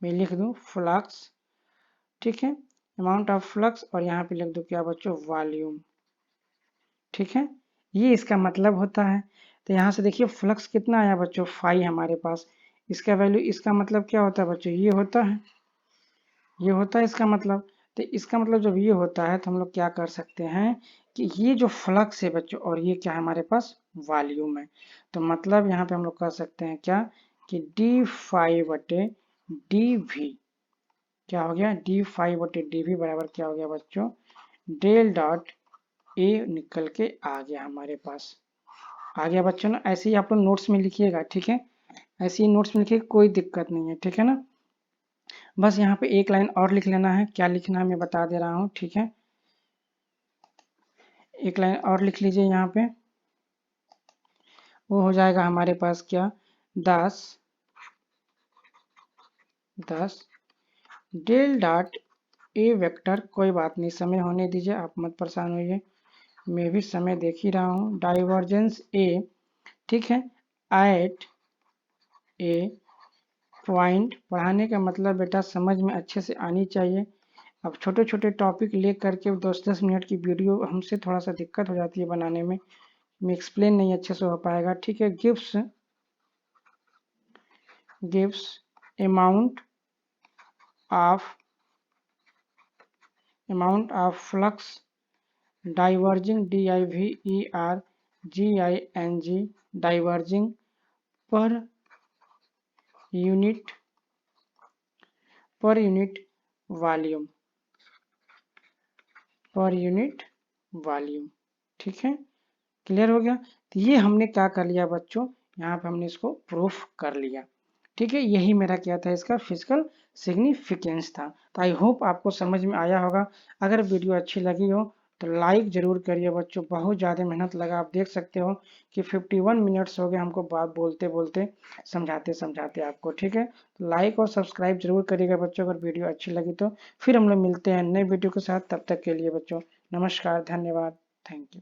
मैं लिख दूं फ्लक्स, ठीक है, अमाउंट ऑफ फ्लक्स और यहाँ पे लिख दो क्या बच्चों, वॉल्यूम। ठीक है, ये इसका मतलब होता है। तो यहाँ से देखिए फ्लक्स कितना आया बच्चों, फाई हमारे पास, इसका वैल्यू, इसका मतलब क्या होता है बच्चों, ये होता है, ये होता है इसका मतलब। तो इसका मतलब जब ये होता है तो हम लोग क्या कर सकते हैं कि ये जो फ्लक्स है बच्चों और ये क्या है हमारे पास वॉल्यूम है, तो मतलब यहाँ पे हम लोग कर सकते हैं क्या कि डी फाई बटे डी वी क्या हो गया, डी फाई बटे डी वी बराबर क्या हो गया बच्चों, डेल डॉट ए निकल के आ गया हमारे पास। आ गया बच्चों ना, ऐसे ही आप लोग नोट्स में लिखिएगा, ठीक है, ऐसे ही नोट्स में लिखिए, कोई दिक्कत नहीं है, ठीक है ना। बस यहाँ पे एक लाइन और लिख लेना है, क्या लिखना है मैं बता दे रहा हूँ, ठीक है, एक लाइन और लिख लीजिए यहाँ पे, वो हो जाएगा हमारे पास क्या, 10 डेल डॉट ए वेक्टर, कोई बात नहीं, समय होने दीजिए, आप मत परेशान होइए, मैं भी समय देख ही रहा हूँ, डाइवर्जेंस ए, ठीक है, एट ए पॉइंट, पढ़ाने का मतलब बेटा समझ में अच्छे से आनी चाहिए। अब छोटे छोटे टॉपिक ले करके 10-10 मिनट की वीडियो हमसे थोड़ा सा दिक्कत हो जाती है बनाने में एक्सप्लेन नहीं अच्छे से हो पाएगा, ठीक है। Gives amount of flux diverging DIVERGING diverging per unit volume, ठीक है, क्लियर हो गया। तो ये हमने क्या कर लिया बच्चों, यहाँ पे हमने इसको प्रूफ कर लिया, ठीक है, यही मेरा क्या था, इसका फिजिकल सिग्निफिकेंस था। तो आई होप आपको समझ में आया होगा। अगर वीडियो अच्छी लगी हो तो लाइक जरूर करिए बच्चों, बहुत ज़्यादा मेहनत लगा, आप देख सकते हो कि 51 मिनट्स हो गए हमको बात बोलते बोलते, समझाते समझाते आपको, ठीक है। लाइक और सब्सक्राइब जरूर करिएगा बच्चों, अगर वीडियो अच्छी लगी तो। फिर हम लोग मिलते हैं नए वीडियो के साथ, तब तक के लिए बच्चों नमस्कार, धन्यवाद, थैंक यू।